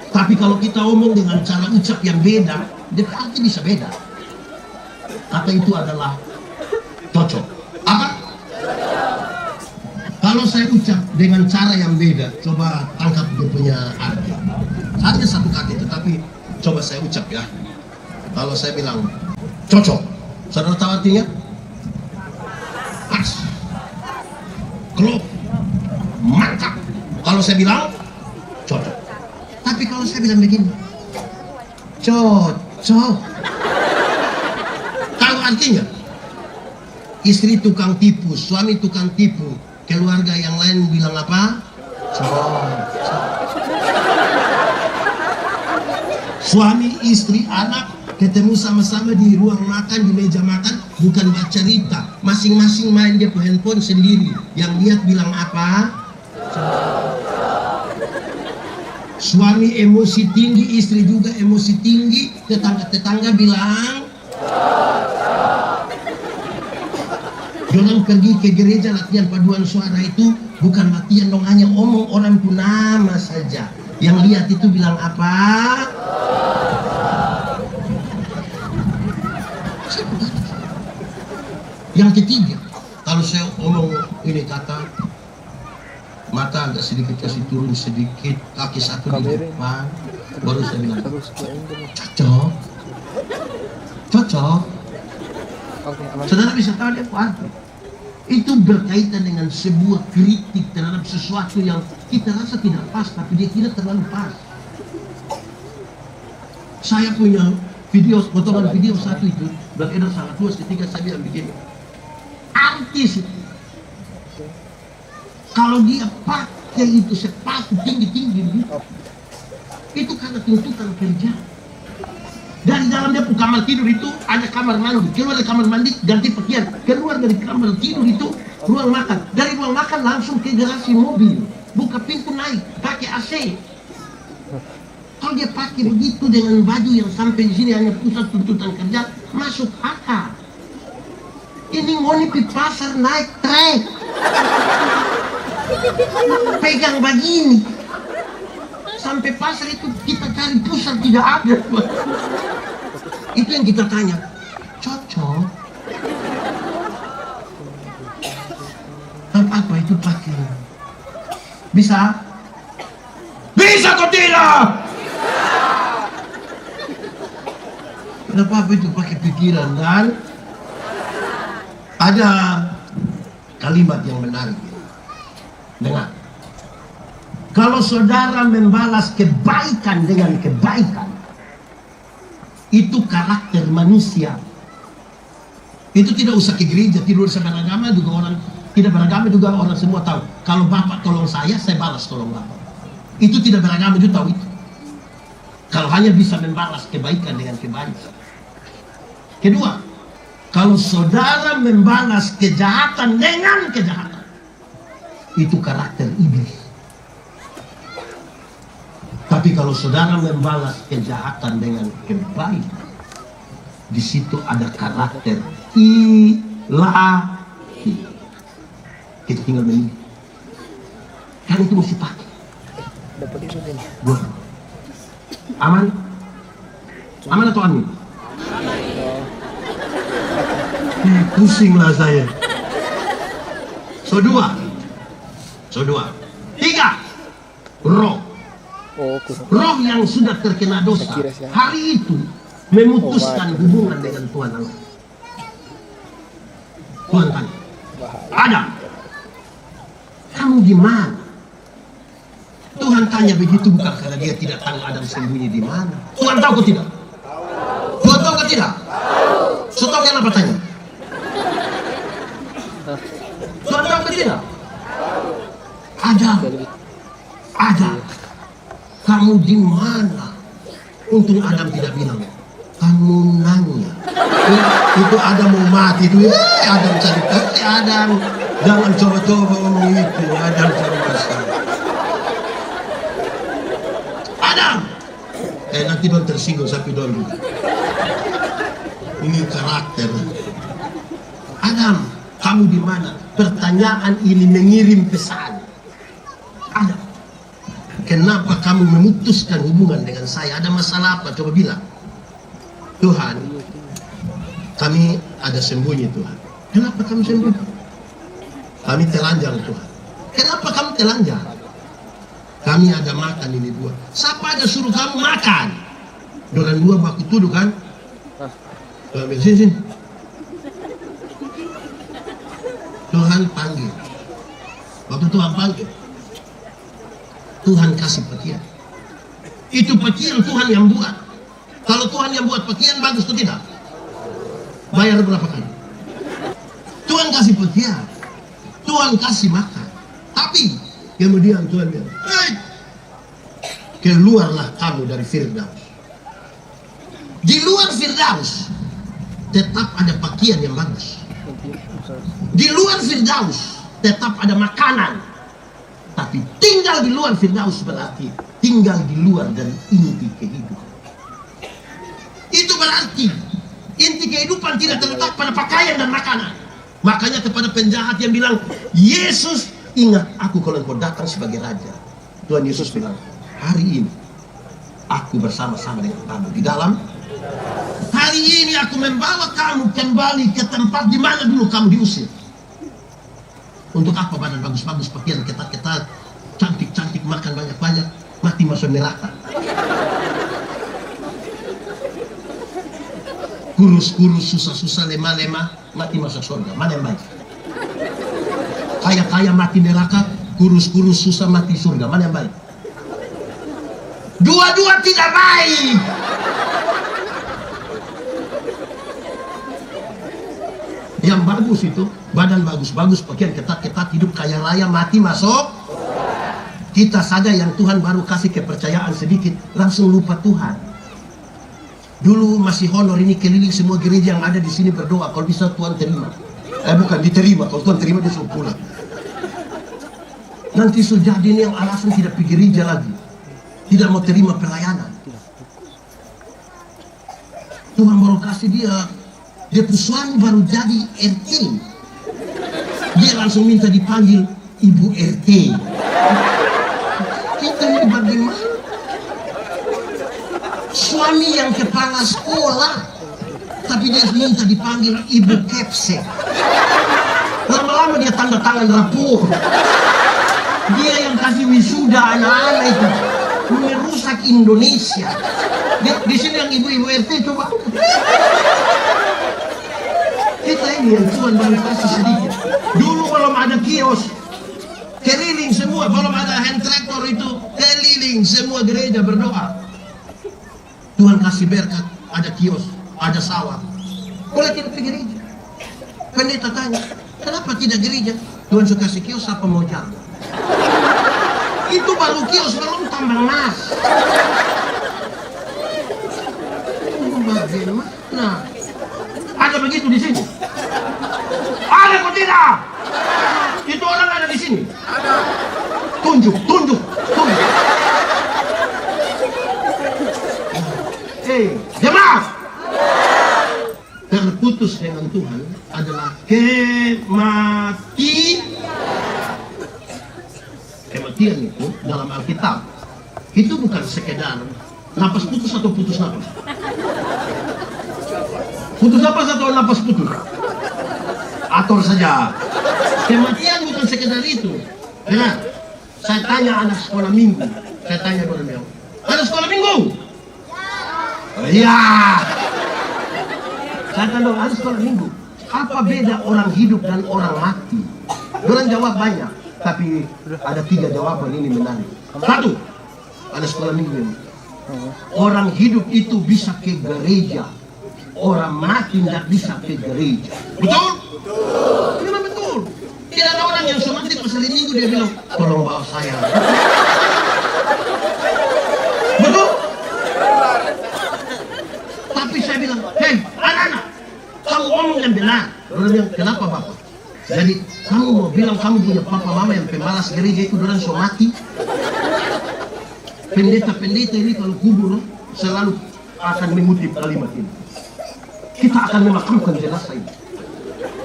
Tapi kalau kita omong dengan cara ucap yang beda, dia pasti bisa beda. Kata itu adalah cocok. Apa? Kalau saya ucap dengan cara yang beda, coba tangkap dia punya arti. Hanya satu kata itu, tapi coba saya ucap ya. Kalau saya bilang cocok, saudara tahu artinya? Pas, klop, mantap. Kalau saya bilang cocok. Tapi kalau saya bilang begini, cocok, tahu artinya? Istri tukang tipu, suami tukang tipu, keluarga yang lain bilang apa? Cocok. Suami, istri, anak ketemu sama-sama di ruang makan, di meja makan, bukan baca cerita, masing-masing main dia handphone sendiri. Yang lihat bilang apa? Suami emosi tinggi, istri juga emosi tinggi, tetangga-tetangga bilang. Jangan pergi ke gereja latihan paduan suara itu bukan latihan dong, hanya omong orang pun nama saja. Yang lihat itu bilang apa? Yang ketiga, kalau saya omong ini kata, mata agak sedikit kasih turun sedikit, kaki satu di depan, baru saya bilang cocok, cocok. Saudara bisa tahu dia apa? Itu berkaitan dengan sebuah kritik terhadap sesuatu yang kita rasa tidak pas, tapi dia kira terlalu pas. Saya punya video, potongan video satu itu beredar sangat luas ketika saya bilang begini, artis itu kalau dia pakai itu sepatu tinggi-tinggi itu karena tuntutan kerja. Dari dalam dia kamar tidur itu ada kamar mandi, keluar dari kamar mandi ganti pakaian, keluar dari kamar tidur itu ruang makan, dari ruang makan langsung ke garasi mobil, buka pintu naik pakai AC. Kalau dia pakai begitu dengan baju yang sampai di sini hanya pusat tuntutan kerja, masuk akal. Ini ngoni di pasar naik trek, pegang begini sampai pasar itu kita cari pusat tidak ada. Itu yang kita tanya, cocok? Apa itu pakai? Bisa? Bisa atau tidak? Kenapa apa itu pakai pikiran? Dan ada kalimat yang menarik. Dengar. Kalau saudara membalas kebaikan dengan kebaikan, itu karakter manusia. Itu tidak usah ke gereja, tidur beragama juga orang, tidak beragama juga orang semua tahu. Kalau Bapak tolong saya balas tolong Bapak. Itu tidak beragama juga tahu itu. Kalau hanya bisa membalas kebaikan dengan kebaikan. Kedua, kalau saudara membalas kejahatan dengan kejahatan, itu karakter iblis. Tapi kalau saudara membalas kejahatan dengan kebaikan, di situ ada karakter ilahi. Kita tinggal memilih. Kan itu mesti pakai. Buat. Aman? Aman atau amin? Pusinglah saya. So dua. Tiga. Roh. Roh yang sudah terkena dosa hari itu memutuskan hubungan dengan Tuhan Allah. Tuhan tanya, Adam, kamu di mana? Tuhan tanya begitu bukan karena dia tidak tahu Adam sembunyi di mana. Tuhan tahu atau tidak? Tuhan tahu atau tidak? So tahu kenapa tanya? Tuhan tahu atau tidak? Adam. kamu di mana? Untung Adam tidak bilang, kamu nanya. Itu Adam mau mati itu, Adam cari, Adam jangan coba-coba ngomong itu, Adam cari masalah. Adam, nanti dong tersinggung sapi dong. Ini karakter. Adam, kamu di mana? Pertanyaan ini mengirim pesan. Adam, kenapa kamu memutuskan hubungan dengan saya? Ada masalah apa? Coba bilang. Tuhan, kami ada sembunyi Tuhan. Kenapa kamu sembunyi? Kami telanjang Tuhan. Kenapa kamu telanjang? Kami ada makan ini dua. Siapa ada suruh kamu makan? Dengan dua baku tuduh kan? Sini. Tuhan panggil. Waktu Tuhan panggil, Tuhan kasih pakaian. Itu pakaian Tuhan yang buat. Kalau Tuhan yang buat pakaian, bagus atau tidak? Bayar berapa kali? Tuhan kasih pakaian, Tuhan kasih makan. Tapi kemudian Tuhan bilang, keluarlah kamu dari Firdaus. Di luar Firdaus tetap ada pakaian yang bagus. Di luar Firdaus tetap ada makanan. Tapi tinggal di luar Firdaus berarti tinggal di luar dari inti kehidupan. Itu berarti inti kehidupan tidak terletak pada pakaian dan makanan. Makanya kepada penjahat yang bilang, Yesus ingat aku kalau engkau datang sebagai raja. Tuhan Yesus bilang, hari ini aku bersama-sama dengan kamu di dalam. Hari ini aku membawa kamu kembali ke tempat di mana dulu kamu diusir. Untuk apa badan bagus-bagus, pakaian ketat-ketat, cantik-cantik, makan banyak-banyak, mati masuk neraka. Kurus-kurus, susah-susah, lemah-lemah, mati masuk surga. Mana yang baik? Kaya-kaya mati neraka, kurus-kurus, susah mati surga. Mana yang baik? Dua-dua tidak baik. Yang bagus itu badan bagus-bagus, pakaian ketat-ketat, hidup kaya raya, mati masuk. Kita saja yang Tuhan baru kasih kepercayaan sedikit langsung lupa Tuhan. Dulu masih honor ini keliling semua gereja yang ada di sini berdoa kalau bisa Tuhan terima. Bukan diterima, kalau Tuhan terima dia suruh pulang. Nanti sudah jadi ini yang alasan tidak pergi gereja lagi, tidak mau terima pelayanan. Tuhan baru kasih dia punya suami baru jadi RT. Dia langsung minta dipanggil Ibu RT. Kita ini bagaimana? Suami yang kepala sekolah, tapi dia minta dipanggil Ibu Kepse. Lama-lama dia tanda tangan rapor. Dia yang kasih wisuda anak-anak itu, merusak Indonesia. Di sini yang ibu-ibu RT coba. Kita ini yang Tuhan baru kasih sedikit. Dulu belum ada kios, keliling semua. Belum ada hand tractor itu, keliling semua gereja berdoa. Tuhan kasih berkat, ada kios, ada sawah. Boleh tidak pergi gereja? Pendeta tanya, kenapa tidak gereja? Tuhan suka kasih kios, apa mau jalan? Itu baru kios, belum tambang emas. Bagaimana? Ada begitu di sini? Ada atau tidak? Itu orang ada di sini? Tunjuk. Jemaah, terputus dengan Tuhan adalah kematian itu dalam Alkitab itu bukan sekedar napas putus atau putus napas. Putus napas atau napas putus? Atur saja. Kematian bukan sekedar itu. Dengar, saya tanya anak sekolah minggu. Saya tanya kepada mereka, anak sekolah minggu? Iya. Saya tanya anak sekolah minggu, apa beda orang hidup dan orang mati? Orang jawab banyak, tapi ada 3 jawaban ini menarik. 1, anak sekolah minggu ini, orang hidup itu bisa ke gereja, orang mati tidak bisa ke gereja. Betul? Betul. Memang betul. Tidak ada orang yang semati pas hari minggu dia bilang, tolong bawa saya. yang benar. Orang bilang, kenapa Bapak? Jadi kamu mau bilang kamu punya papa mama yang pemalas gereja itu orang so mati? Pendeta-pendeta ini kalau kubur selalu akan mengutip kalimat ini. Kita akan melakukan jenazah ini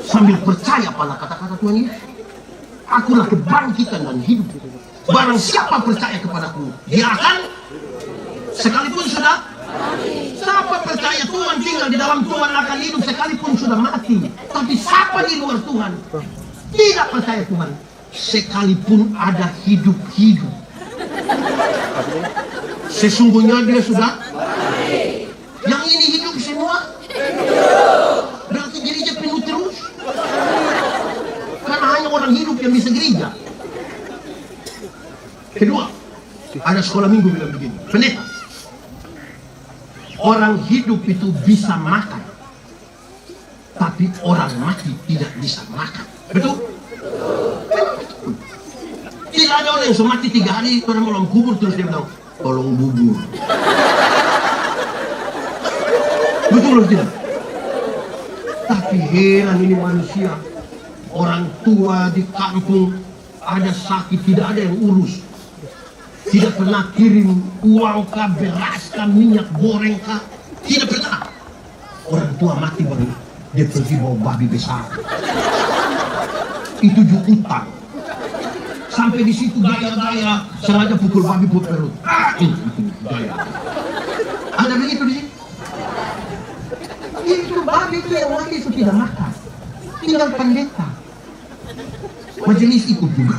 sambil percaya pada kata-kata Tuhan Yesus. Akulah kebangkitan dan hidup. Barang siapa percaya kepadaku, dia akan sekalipun sudah. Siapa percaya Tuhan tinggal di dalam Tuhan akan hidup sekalipun sudah mati. Tapi siapa di luar Tuhan tidak percaya Tuhan sekalipun ada hidup-hidup, sesungguhnya dia sudah. Yang ini hidup semua berarti gereja penuh terus. Karena hanya orang hidup yang bisa gereja. Kedua, ada sekolah minggu bilang begini, pendeta, orang hidup itu bisa makan, tapi orang mati tidak bisa makan. Betul? Tidak ada orang yang semati 3 hari orang malam kubur terus dia bilang tolong bubur. Betul atau tidak? Tapi heran ini manusia, orang tua di kampung ada sakit tidak ada yang urus, tidak pernah kirim uang kah, beras kah, minyak goreng kah, tidak pernah. Orang tua mati baru dia pergi bawa babi besar, itu juga utang. Sampai di situ gaya-gaya sengaja pukul babi perut. Itu gaya. Ada begitu di sini? Itu babi itu yang mati itu tidak makan, tinggal pendeta. Majelis ikut juga.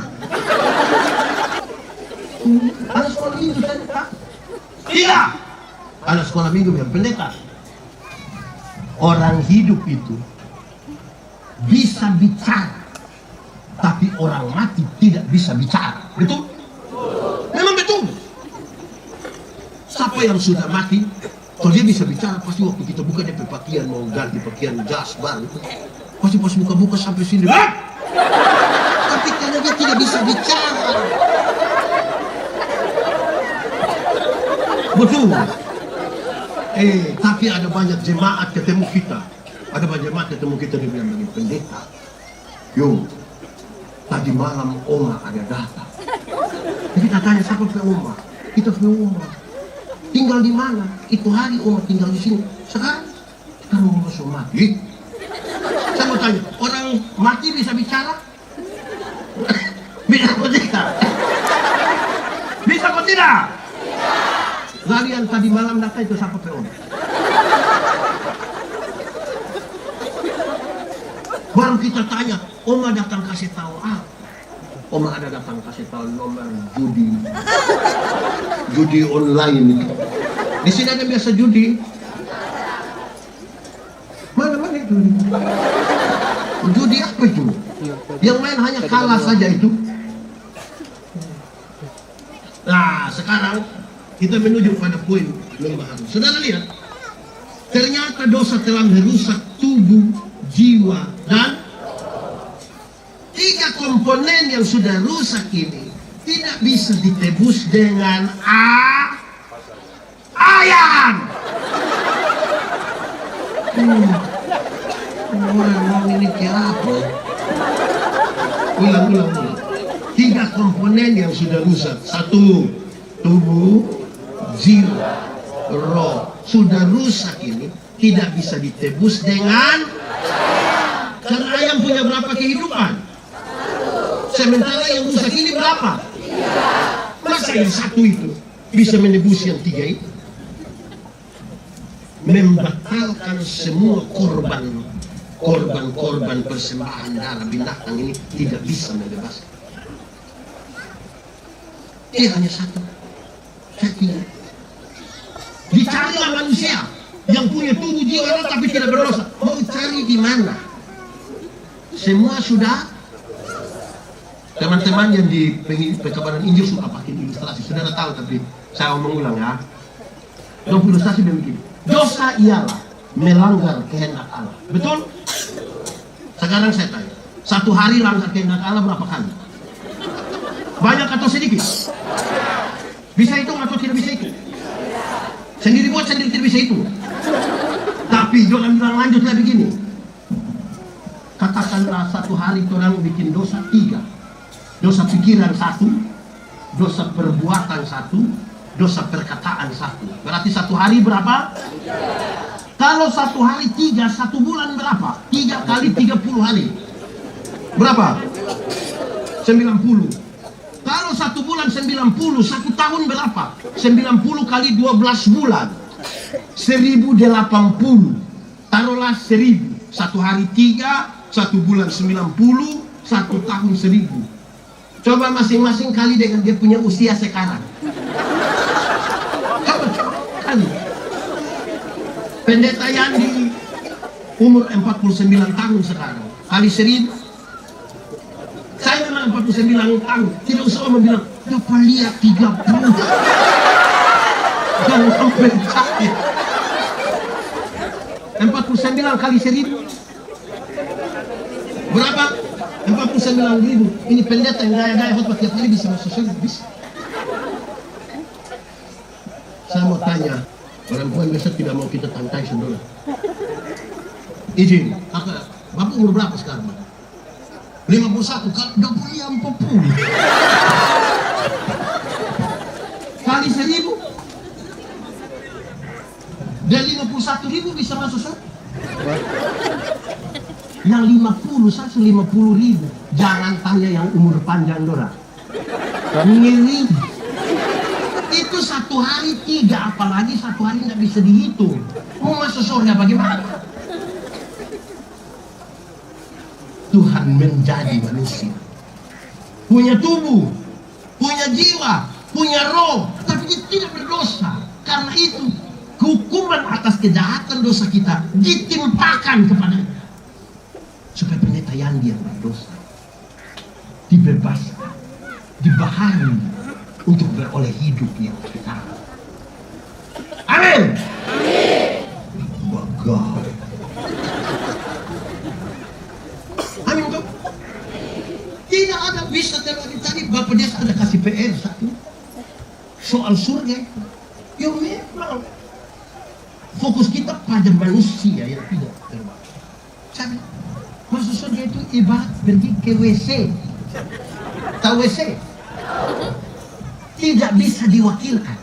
Ada sekolah minggu pendeta? Tidak. Ada sekolah minggu yang pendeta. Orang hidup itu bisa bicara, tapi orang mati tidak bisa bicara. Betul? Memang betul. Siapa yang sudah mati, kalau dia bisa bicara, pasti waktu kita buka dia pakaian, mau ganti pakaian jas baru, pasti pas buka-buka sampai sini. Tapi karena dia tidak bisa bicara. Betul. Tapi ada banyak jemaat ketemu kita. Ada banyak jemaat ketemu kita, dia bilang begini, pendeta, yo, tadi malam Oma ada datang. Jadi kita tanya siapa ke Oma? Kita ke Oma. Tinggal di mana? Itu hari Oma tinggal di sini. Sekarang kita mau masuk mati. Saya mau tanya, orang mati bisa bicara? Bisa atau tidak? Bisa atau tidak? Kalian tadi malam datang itu siapa ke Oma? Baru kita tanya, Oma datang kasih tahu Oma ada datang kasih tahu nomor judi online itu. Di sini ada biasa judi. Mana itu? Judi apa itu? Yang main hanya kalah saja itu. Nah, sekarang kita menuju pada poin nomor 1. Saudara lihat, ternyata dosa telah merusak tubuh, jiwa, dan 3 komponen yang sudah rusak ini tidak bisa ditebus dengan ayam. Orang ini kayak apa? Ulang. 3 komponen yang sudah rusak. 1, tubuh, jiwa, roh. Sudah rusak ini tidak bisa ditebus dengan. Karena ayam punya berapa kehidupan? Sementara yang rusak ini berapa? 3. Masa yang 1 itu bisa menebus yang 3 itu? Membatalkan semua korban persembahan darah binatang ini tidak bisa membebaskan. Hanya 1. Satunya. Dicarilah manusia yang punya tubuh jiwa tapi tidak berdosa. Mau cari di mana? Semua sudah. Teman-teman yang di pekabaran Injil suka pakai ilustrasi, saudara tahu, tapi saya mau mengulang ya. Yang ilustrasi begini, dosa ialah melanggar kehendak Allah. Betul? Sekarang saya tanya, 1 hari langgar kehendak Allah berapa kali? Banyak atau sedikit? Bisa hitung atau tidak bisa hitung? Sendiri buat sendiri tidak bisa hitung. Tapi jangan bilang lanjutlah begini. katakanlah satu hari orang bikin dosa 3. Dosa pikiran 1, dosa perbuatan 1, dosa perkataan 1. Berarti satu hari berapa? 3. Kalau satu hari 3, satu bulan berapa? 3 kali 30 hari. Berapa? 90. Kalau satu bulan 90, satu tahun berapa? 90 kali 12 bulan. 1080. Taruhlah 1000. Satu hari 3, satu bulan 90, satu tahun 1000. Coba masing-masing kali dengan dia punya usia sekarang. Coba kali. Pendeta Yandi umur 49 tahun sekarang. Kali 1000. Saya memang 49 tahun. Tidak usah orang bilang, dapat lihat 30. Jangan sampai sakit. 49 kali 1000 berapa? 49.000. Ini pendeta yang gaya-gaya khotbah tiap hari bisa masuk surga, bisa. Saya mau tanya, perempuan besok tidak mau kita tangkai saudara. Izin, Bapak umur berapa sekarang? 51, kalau udah punya 40. Kali 1000 dan 51.000 bisa masuk surga. Yang 50 saja 50.000. Jangan tanya yang umur panjang Dora. Ngiri. Itu satu hari 3, apalagi satu hari nggak bisa dihitung. Mau masuk surga bagaimana? Tuhan menjadi manusia, punya tubuh, punya jiwa, punya roh, tapi dia tidak berdosa. Karena itu hukuman atas kejahatan dosa kita ditimpakan kepadanya, supaya pendeta Yandi yang berdosa dibebaskan, dibahagi untuk beroleh hidup yang kekal. Amin. Bagai. Amin kok. Tidak ada bisa tadi Bapak Desa ada kasih PR satu soal surga. Ya memang fokus kita pada manusia yang tidak terbatas. Saya masuk surga itu ibarat pergi ke WC. Tahu WC? Tidak bisa diwakilkan.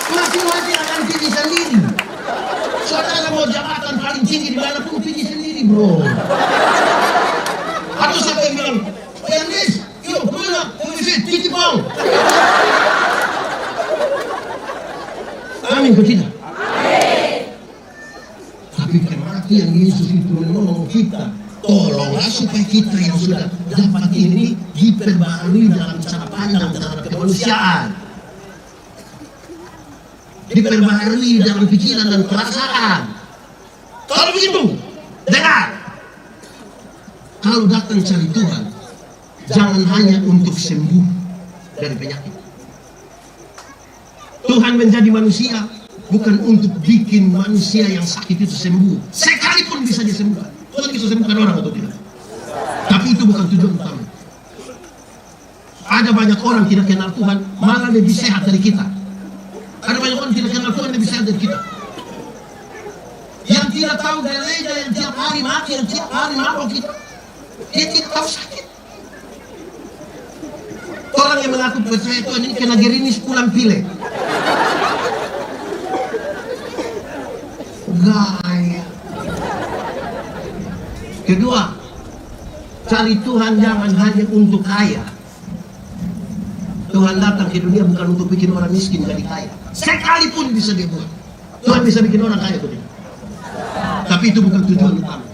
Masing-masing akan pilih sendiri. Saudara mau jabatan paling tinggi di mana pun pilih sendiri, bro. Atau siapa yang bilang, Yanis, yuk kemana? WC, titip mau. Amin, kok tidak? Tapi kematian Yesus itu menolong kita. Tolonglah supaya kita yang sudah dapat ini diperbarui dalam cara pandang terhadap kemanusiaan, diperbarui dalam pikiran dan perasaan. Kalau begitu, dengar. Kalau datang cari Tuhan, jangan hanya untuk sembuh dari penyakit. Tuhan menjadi manusia bukan untuk bikin manusia yang sakit itu sembuh. Sekalipun bisa disembuhkan. Tuhan bisa sembuhkan orang atau tidak. Tapi itu bukan tujuan utama. Ada banyak orang tidak kenal Tuhan, malah lebih sehat dari kita. Ada banyak orang tidak kenal Tuhan, lebih sehat dari kita. Yang tidak tahu gereja, yang tiap hari mati, yang tiap hari mabok kita, dia tidak tahu sakit. Orang yang mengaku percaya Tuhan ini kena gerimis pulang pilek. Gaya. Kedua, cari Tuhan jangan hanya untuk kaya. Tuhan datang ke dunia bukan untuk bikin orang miskin jadi kaya. Sekalipun bisa dia buat. Tuhan bisa bikin orang kaya tuh. Tapi itu bukan tujuan utama.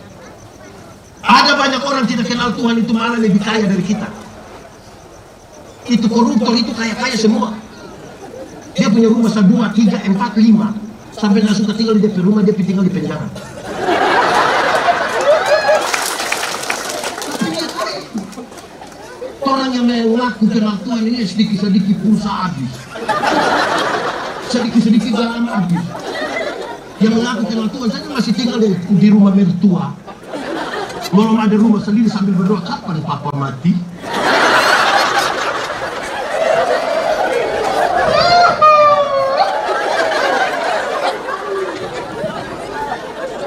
Ada banyak orang tidak kenal Tuhan itu malah lebih kaya dari kita. Itu koruptor itu kaya-kaya semua. Dia punya rumah 1, 2, 3, 4, 5. Sampai nggak suka tinggal di DP rumah, dia tinggal di penjara. Orang yang mengaku kenal Tuhan ini sedikit-sedikit pulsa habis, sedikit-sedikit garam habis. Yang mengaku kenal Tuhan, saya masih tinggal di rumah mertua, belum ada rumah sendiri sambil berdoa, kapan papa mati?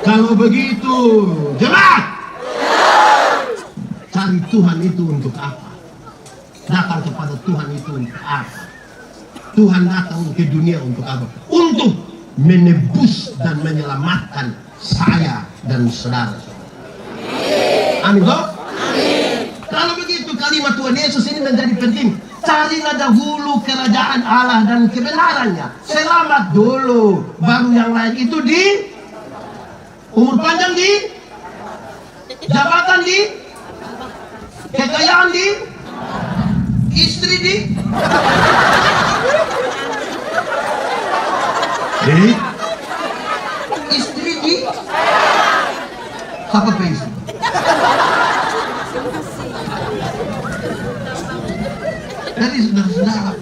Kalau begitu, jemaat, cari Tuhan itu untuk apa? Datang kepada Tuhan itu untuk apa? Tuhan datang ke dunia untuk apa? Untuk menebus dan menyelamatkan saya dan saudara. Amin toh? Kalau begitu kalimat Tuhan Yesus ini menjadi penting. Carilah dahulu kerajaan Allah dan kebenarannya. Selamat dulu, baru yang lain itu di umur panjang, di jabatan, di kekayaan, di istri, di istri, di apa istri? Jadi saudara-saudara,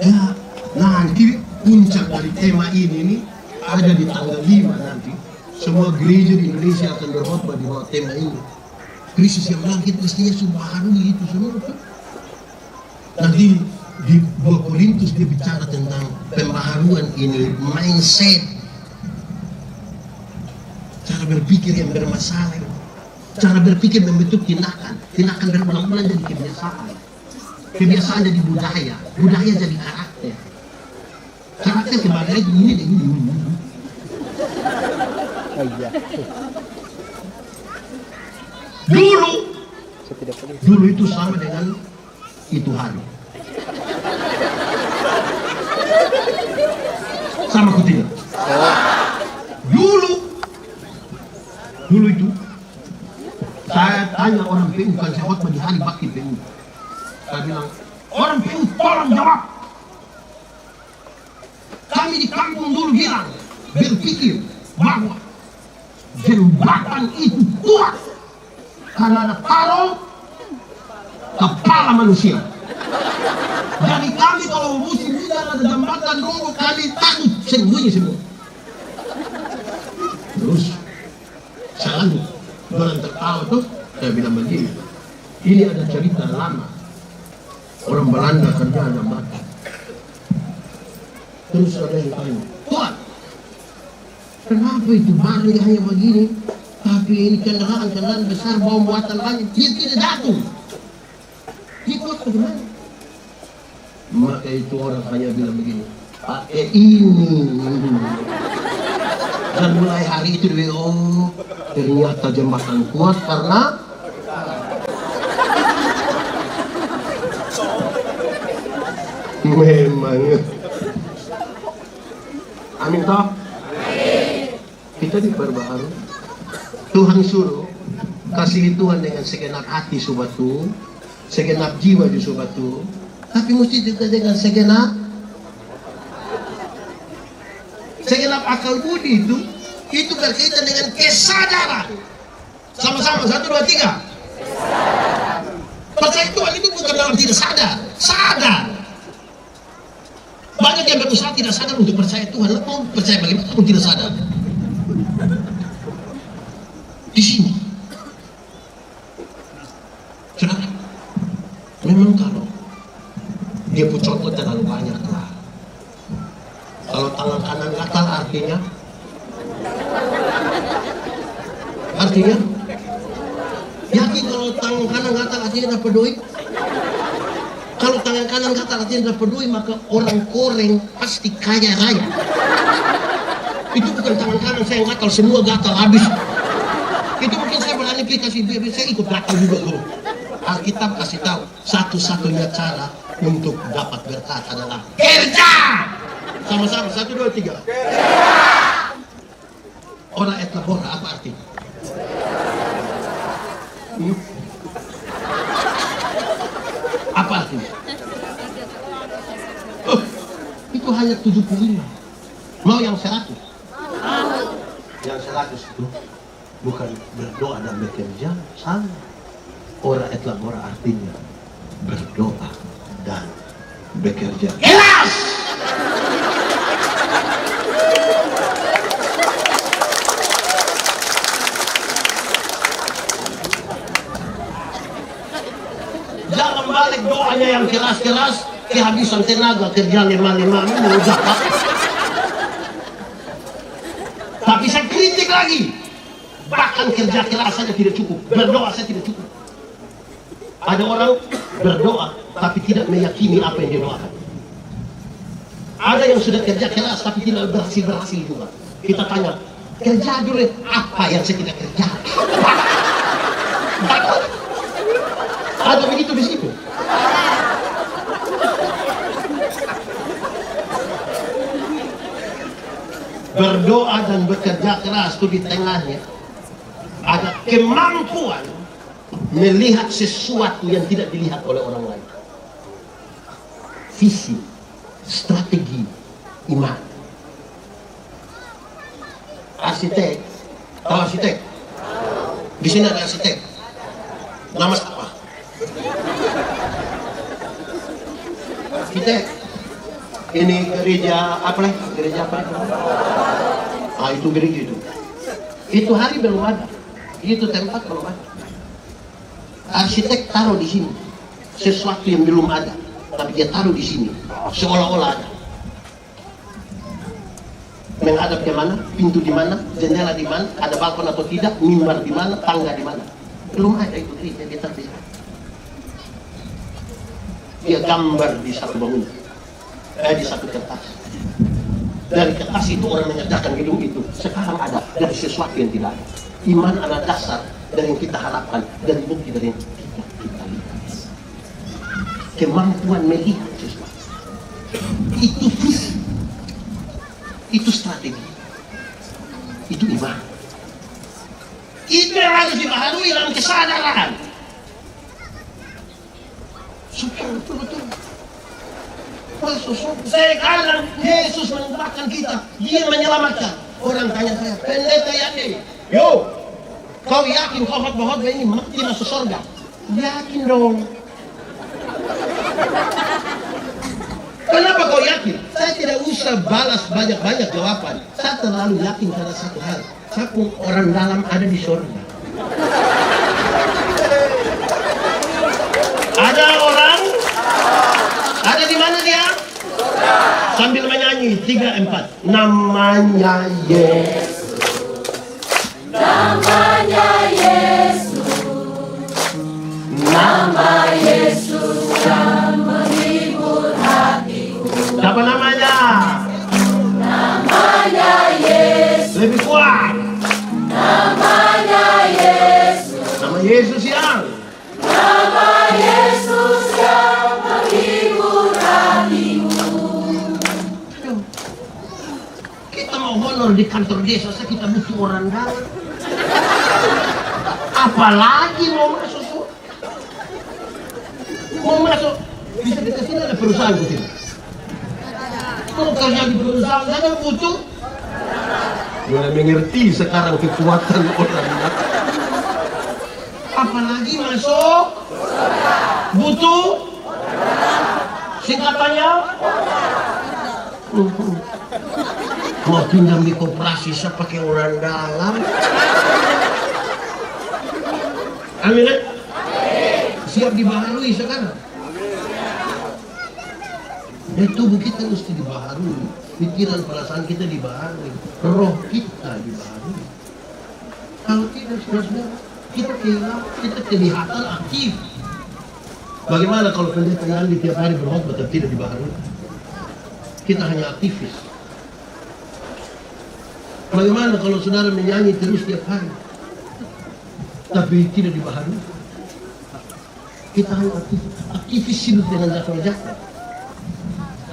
ya nanti puncak dari tema ini nih ada di tanggal 5 nanti. Semua gereja di Indonesia akan berkhotbah di bawah tema ini. Krisis yang bangkit mestinya subhanallah itu semua. Nanti di 2 Korintus dia bicara tentang pembaharuan ini, mindset, cara berpikir yang bermasalah, cara berpikir membentuk tindakan berulang-ulang jadi kebiasaan. Kebiasaan jadi budaya, budaya jadi karakter. Karakter kembali lagi ini. Dulu itu sama dengan itu hari. Sama kutil. Dulu itu saya tanya orang PU, kan saya khotbah di hari bakti PU. Saya bilang, orang PU tolong jawab. Kami di kampung dulu bilang, berpikir bahwa jembatan itu kuat karena ada taruh kepala manusia. Jadi kami kalau musim hujan ada jembatan roboh, kami takut sembunyi semua. Terus saya lanjut, orang tertawa tuh, saya bilang begini, ini ada cerita lama. Orang Belanda kerja jembatan. Terus ada yang tanya, Tuhan, kenapa itu barang hanya begini, tapi ini kendaraan besar bawa muatan banyak, dia tidak jatuh. Ikut bagaimana? Maka itu orang hanya bilang begini, pakai ini. Dan mulai hari itu dia, oh ternyata jembatan kuat karena memang. Amin toh? Kita diperbaharui. Tuhan suruh kasih Tuhan dengan segenap hati subatu, segenap jiwa di subatu, tapi mesti juga dengan segenap akal budi itu berkaitan dengan kesadaran. Sama-sama 1, 2, 3. Percaya Tuhan itu bukan dalam tidak sadar. Banyak yang berusaha tidak sadar untuk percaya Tuhan. Mau percaya bagaimana kamu tidak sadar? Di sini. Saudara, memang kalau dia pucot terlalu banyak lah. Kalau tangan kanan gatal artinya yakin kalau tangan kanan gatal artinya dapat duit. Kalau tangan kanan gatal artinya dapat duit, maka orang koreng pasti kaya raya. Itu bukan tangan kanan saya yang gatal, semua gatal habis. Itu mungkin saya berani aplikasi, saya ikut gatal juga loh. Alkitab kasih tahu satu-satunya cara untuk dapat berkat adalah kerja. Sama-sama 1, 2, 3. Ora et labora apa artinya? Apa artinya? Oh, itu hanya 75. Mau yang 100? Yang 100 itu bukan berdoa dan bekerja, salah. Ora et labora artinya berdoa dan bekerja. Jelas! Jangan balik doanya yang keras-keras, kehabisan tenaga, kerja 5-5 ini udah. Tapi saya kritik lagi. Bahkan kerja keras saja tidak cukup, berdoa saja tidak cukup. Ada orang berdoa tapi tidak meyakini apa yang dia doakan. Ada yang sudah kerja keras tapi tidak berhasil juga. Kita tanya, kerja dulu, apa yang saya tidak kerja? Ada begitu di situ. Berdoa dan bekerja keras itu di tengahnya ada kemampuan melihat sesuatu yang tidak dilihat oleh orang lain. Visi, strategi, iman. Arsitek, tahu arsitek? Di sini ada arsitek. Nama siapa? Arsitek. Ini gereja apa lah? Gereja apa? Ah, itu gereja itu. Itu hari belum ada. Itu tempat belum ada. Arsitek taruh di sini sesuatu yang belum ada, tapi dia taruh di sini seolah-olah ada. Menghadap ke mana, pintu di mana, jendela di mana, ada balkon atau tidak, mimbar di mana, tangga di mana. Belum ada itu gereja, dia taruh di sana. Dia gambar di satu bangunan, di satu kertas. Dari kertas itu orang menyatakan gedung itu sekarang ada dari sesuatu yang tidak ada. Iman adalah dasar dari yang kita harapkan, dari bukti dari yang kita lihat. Kemampuan melihat sesuatu itu visi, itu strategi, itu iman. Itu yang harus dibaharui dalam kesadaran supaya betul-betul. Sekarang Yesus menyelamatkan kita, Dia menyelamatkan. Orang tanya saya, pendeta yakin? Yo, kau yakin kau khotbah ini mati masuk surga? Yakin dong. Kenapa kau yakin? Saya tidak usah balas banyak-banyak jawaban. Saya terlalu yakin pada satu hal. Satu orang dalam ada di surga. Ada orang ada di mana dia? Sambil menyanyi 3-4. Namanya Yesus. Namanya Yesus. Nama Yesus yang menghibur hatiku. Siapa namanya? Namanya Yesus. Lebih kuat. Namanya Yesus. Nama Yesus yang. Nama Yesus yang menghibur hatimu. Kita mau honor di kantor desa, kita butuh orang dalam. Apalagi mau masuk. Mau masuk, bisa kita sini ada perusahaan kita. Kalau kerja di perusahaan saja butuh. Mulai mengerti sekarang kekuatan orang. Apalagi masuk butuh singkatannya mau pinjam di koperasi saya pakai orang dalam. Amin kan? Siap dibaharui sekarang. Dan tubuh kita mesti dibaharui, pikiran perasaan kita dibaharui, roh kita dibaharui. Kalau tidak, saudara, kita kelihatan aktif. Bagaimana kalau pendeta Yandi tiap hari berkhotbah tapi tidak dibaharui? Kita hanya aktivis. Bagaimana kalau saudara menyanyi terus tiap hari tapi tidak dibaharui? Kita hanya aktivis hidup dengan jadwal-jadwal,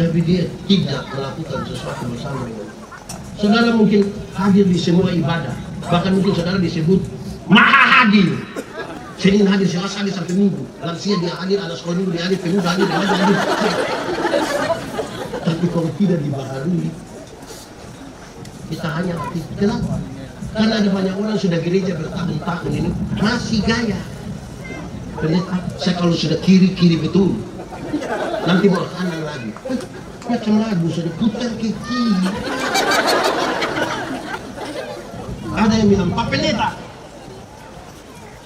tapi dia tidak melakukan sesuatu bersama dengan. Saudara mungkin hadir di semua ibadah, bahkan mungkin saudara disebut maha hadir. Senin hadir, Selasa hadir sampai Minggu. Lansia dia hadir, anak sekolah minggu dia hadir, pemuda hadir, remaja hadir. Tapi kalau tidak dibaharui, kita hanya aktif. Kenapa? Karena ada banyak orang sudah gereja bertahun-tahun ini masih gaya. Pendeta, saya kalau sudah kiri betul, nanti bawa kanan lagi. Macam lagu sudah putar ke kiri. Ada yang bilang, Pak Pendeta,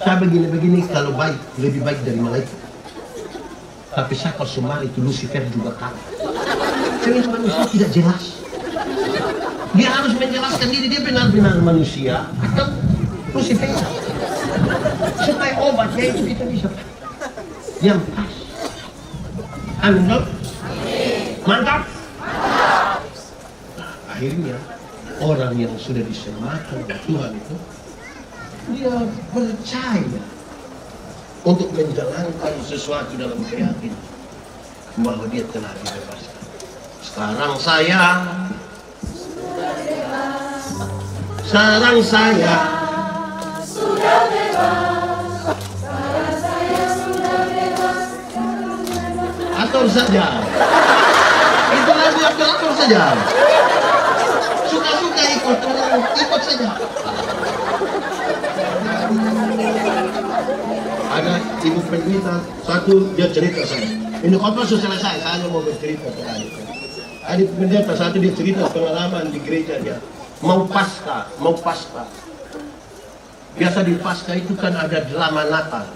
saya begini kalau baik, lebih baik dari malaikat. Tapi saya kalau semua itu Lucifer juga kalah. Saya manusia tidak jelas. Dia harus menjelaskan diri dia benar-benar manusia atau Lucifer, supaya obatnya itu kita bisa yang pas. Amin. Mantap. Nah, akhirnya orang yang sudah diselamatkan oleh Tuhan itu, dia percaya untuk menjalankan sesuatu dalam keyakinan bahwa dia telah dibebaskan. Sekarang saya sudah bebas. Sudah bebas. Atur saja. Itu lagu atur saja. Suka-suka ikut saja. Ada ibu pendeta satu, dia cerita saya. Ini khotbah sudah selesai, saya hanya mau bercerita tadi. Ada pendeta satu, dia cerita pengalaman di gereja dia. Mau pasca. Biasa di pasca itu kan ada drama Natal.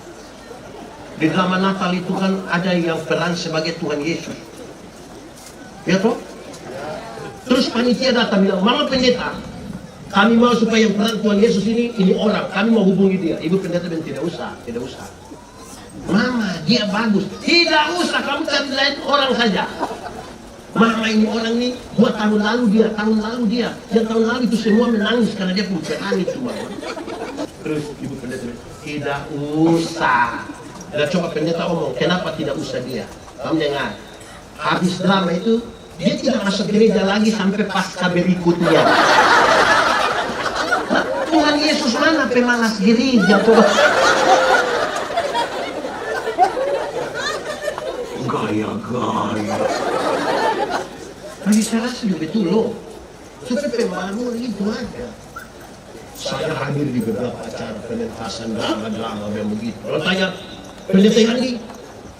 Di drama Natal itu kan ada yang peran sebagai Tuhan Yesus. Ya toh? Terus panitia datang bilang, "Mama pendeta, kami mau supaya yang peran Tuhan Yesus ini orang, kami mau hubungi dia." Ibu pendeta bilang, tidak usah. Mama, dia bagus. Tidak usah, kamu cari lain orang saja. Mama, ini orang ini, tahun lalu dia. Dan tahun lalu itu semua menangis karena dia punya peran itu, Mama. Terus ibu pendeta bilang, tidak usah. Dan coba pendeta omong, kenapa tidak usah dia? Kamu dengar, habis drama itu, dia tidak masuk gereja lagi sampai pasca berikutnya. Tuhan Yesus mana pemalas gereja coba? Gaya. Tapi saya rasa betul loh. Supaya pemalu itu ada. Saya hadir di beberapa acara penentasan drama yang begitu. Kalau tanya pendeta yang ini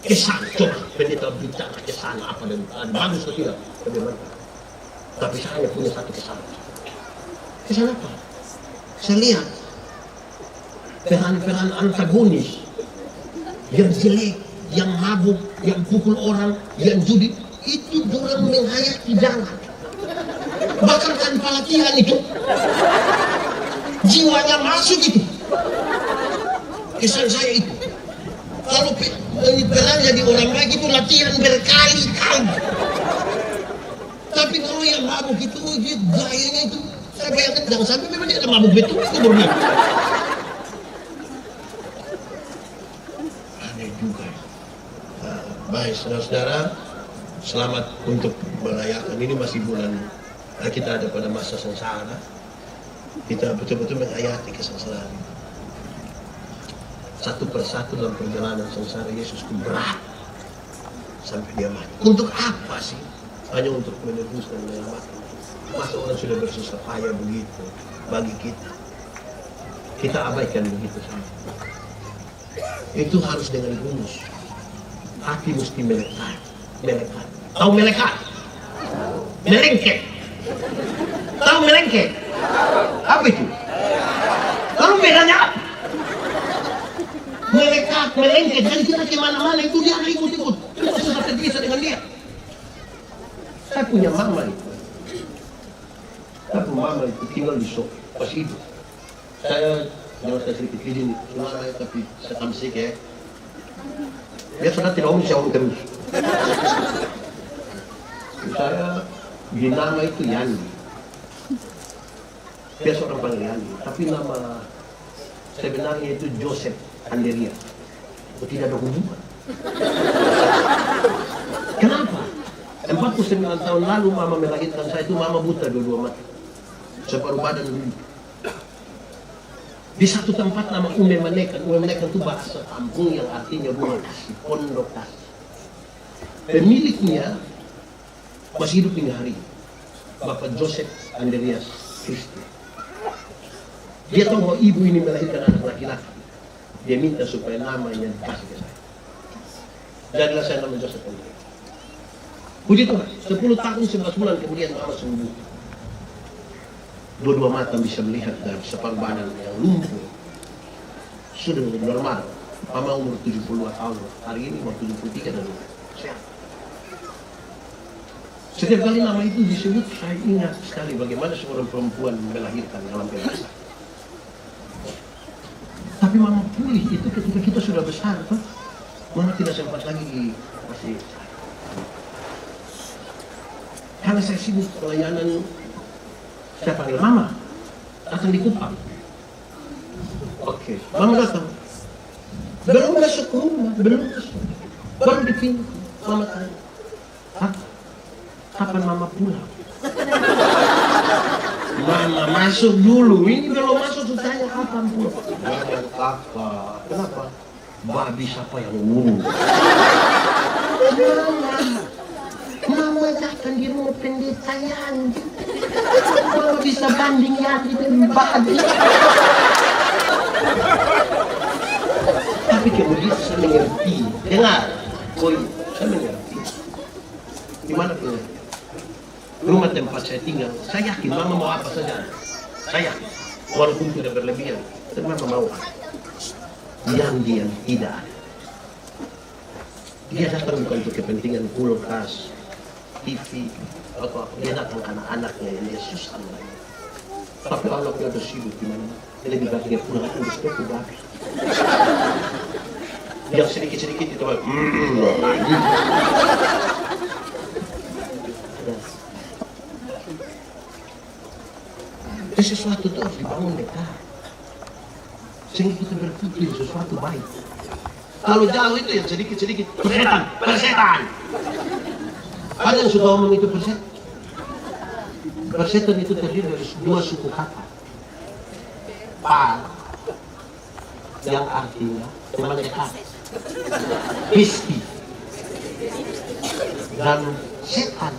kesan, coba pendeta bicara kesan apa dan bagus atau tidak? Tapi saya punya satu kesan. Kesan apa? Saya lihat peran-peran antagonis yang jelek, yang mabuk, yang pukul orang, yang judi, itu dorang menghayati jalan. Bahkan tanpa latihan itu, jiwanya masuk itu. Kesan saya itu. Kalau peran jadi orang baik itu latihan berkali-kali. Tapi kalau yang mabuk itu, dia gayanya itu, saya bayangkan jangan sampai memang dia ada mabuk betul itu bermain. Aneh juga. Baik, saudara-saudara, selamat untuk merayakan. Ini masih bulan, kita ada pada masa sengsara. Kita betul-betul menghayati kesengsaraan. Satu persatu dalam perjalanan sengsara Yesus itu berat sampai dia mati. Untuk apa sih? Hanya untuk menebus dan menyelamatkan. Masa orang sudah bersusah payah begitu bagi kita, kita abaikan begitu saja. Itu harus dengan tulus. Hati mesti melekat. Tahu melekat? Melengket. Tahu melengket? Apa itu? Lalu bedanya apa? Melekat, melengket. Jadi kita kemana-mana itu dia ikut-ikut. Kita sudah terbiasa dengan dia. Saya punya mama itu. Tinggal di Sok, pas hidup. Saya jangan saya sedikit izin, tapi saya tamsik ya. Dia sudah tidak om terus. Saya di nama itu Yani. Dia seorang panggil Yani, tapi nama sebenarnya itu Joseph Anderia. Tidak ada hubungan. Kenapa? 49 tahun lalu mama melahirkan saya itu mama buta dua-dua mata. Separuh badan dulu. Di satu tempat nama Ume Menekan itu bahasa kampung yang artinya rumah kasih, pondok kasih. Pemiliknya masih hidup hingga hari ini, Bapak Joseph Andreas Christi. Dia tahu bahwa ibu ini melahirkan anak laki-laki. Dia minta supaya namanya dikasih ke saya. Jadilah saya nama Joseph Andreas. Puji Tuhan, 10 tahun 11 bulan kemudian mama sembuh. Dua-dua mata bisa melihat dan separuh badan yang lumpuh sudah normal. Mama umur 72 tahun, hari ini umur 73 dan sehat. Setiap kali nama itu disebut, saya ingat sekali bagaimana seorang perempuan melahirkan dalam perasaan. Tapi mama pulih itu ketika kita sudah besar, Pak. Mama tidak sempat lagi masih. Karena saya sibuk pelayanan, saya panggil mama, datang di Kupang. Oke, mama datang. Belum masuk ke rumah, belum masuk. Baru di pintu, mama tanya, "Hah? Kapan mama pulang?" Mama masuk dulu, ini belum masuk tuh tanya kapan pulang. Jangan kakak, kenapa? Babi siapa yang ngurus? Mama datang di rumah pendeta Yandi. Mama bisa banding Yandi dengan babi. Tapi kemudian saya mengerti, dengar, saya mengerti. Gimana pun rumah tempat saya tinggal, saya yakin mama mau apa saja. Saya yakin, walaupun tidak berlebihan, tapi mama mau yang dia tidak ada. Dia datang bukan untuk kepentingan kulkas, TV, atau apa. Dia datang karena anaknya yang Yesus anaknya. Tapi anaknya ada sibuk di mana? Lebih baik dia pulang urus toko babi. Yang sedikit-sedikit itu sesuatu itu harus dibangun dekat, sehingga kita berpikir sesuatu baik. Kalau jauh itu yang sedikit-sedikit persetan. Ada yang suka ngomong itu persetan. Persetan itu terdiri dari dua suku kata. Par, yang artinya teman dekat, pisti, dan setan,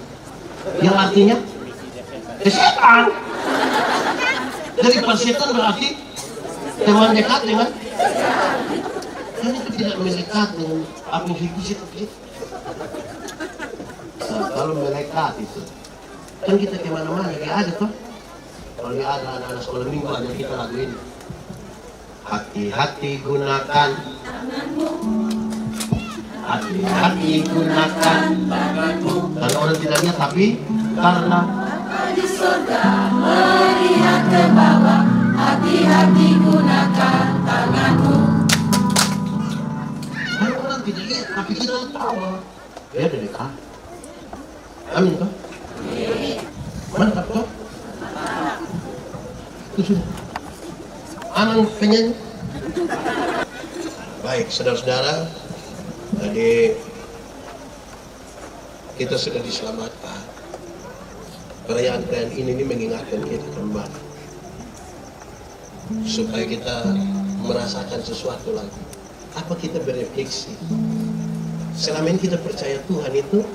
yang artinya setan. Dari persetan berarti teman dekat dengan, kan itu tidak melekat dengan apa yang fiktif. Nah, kalau melekat itu kan kita kemana-mana gak ada tuh. Kalau dia ada anak-anak sekolah minggu ada kita lagu ini. Hati-hati gunakan tanganmu, hati-hati gunakan tanganmu. Karena orang tidak lihat, tapi karena di surga melihat ke bawah, hati-hati gunakan tanganmu. kalau orang tidak lihat, tapi kita tahu dia ada dekat. Amin toh? Mantap toh? Itu sudah. Aman penyanyi. Baik, saudara-saudara, tadi kita sudah diselamatkan. Perayaan ini mengingatkan kita kembali supaya kita merasakan sesuatu lagi. Apa kita berefleksi? Selama ini kita percaya Tuhan itu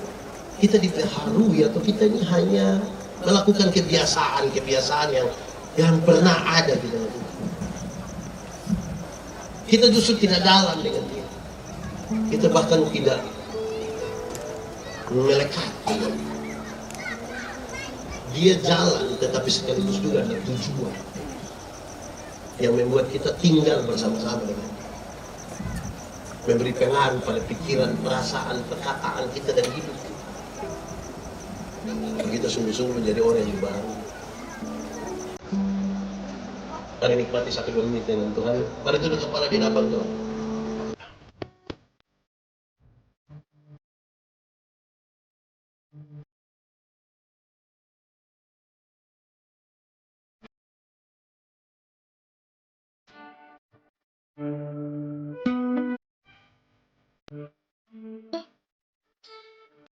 kita diperharui atau kita ini hanya melakukan kebiasaan yang pernah ada di dalam hidup. Kita justru tidak dalam dengan dia. Kita bahkan tidak melekat dengan dia. Dia jalan tetapi sekaligus juga ada tujuan yang membuat kita tinggal bersama-sama dengan dia. Memberi pengaruh pada pikiran, perasaan, perkataan kita dan hidup kita. Kita sungguh-sungguh menjadi orang yang baru. Mari nikmati 1-2 menit dengan Tuhan. Mari tunduk kepala di hadapan Tuhan.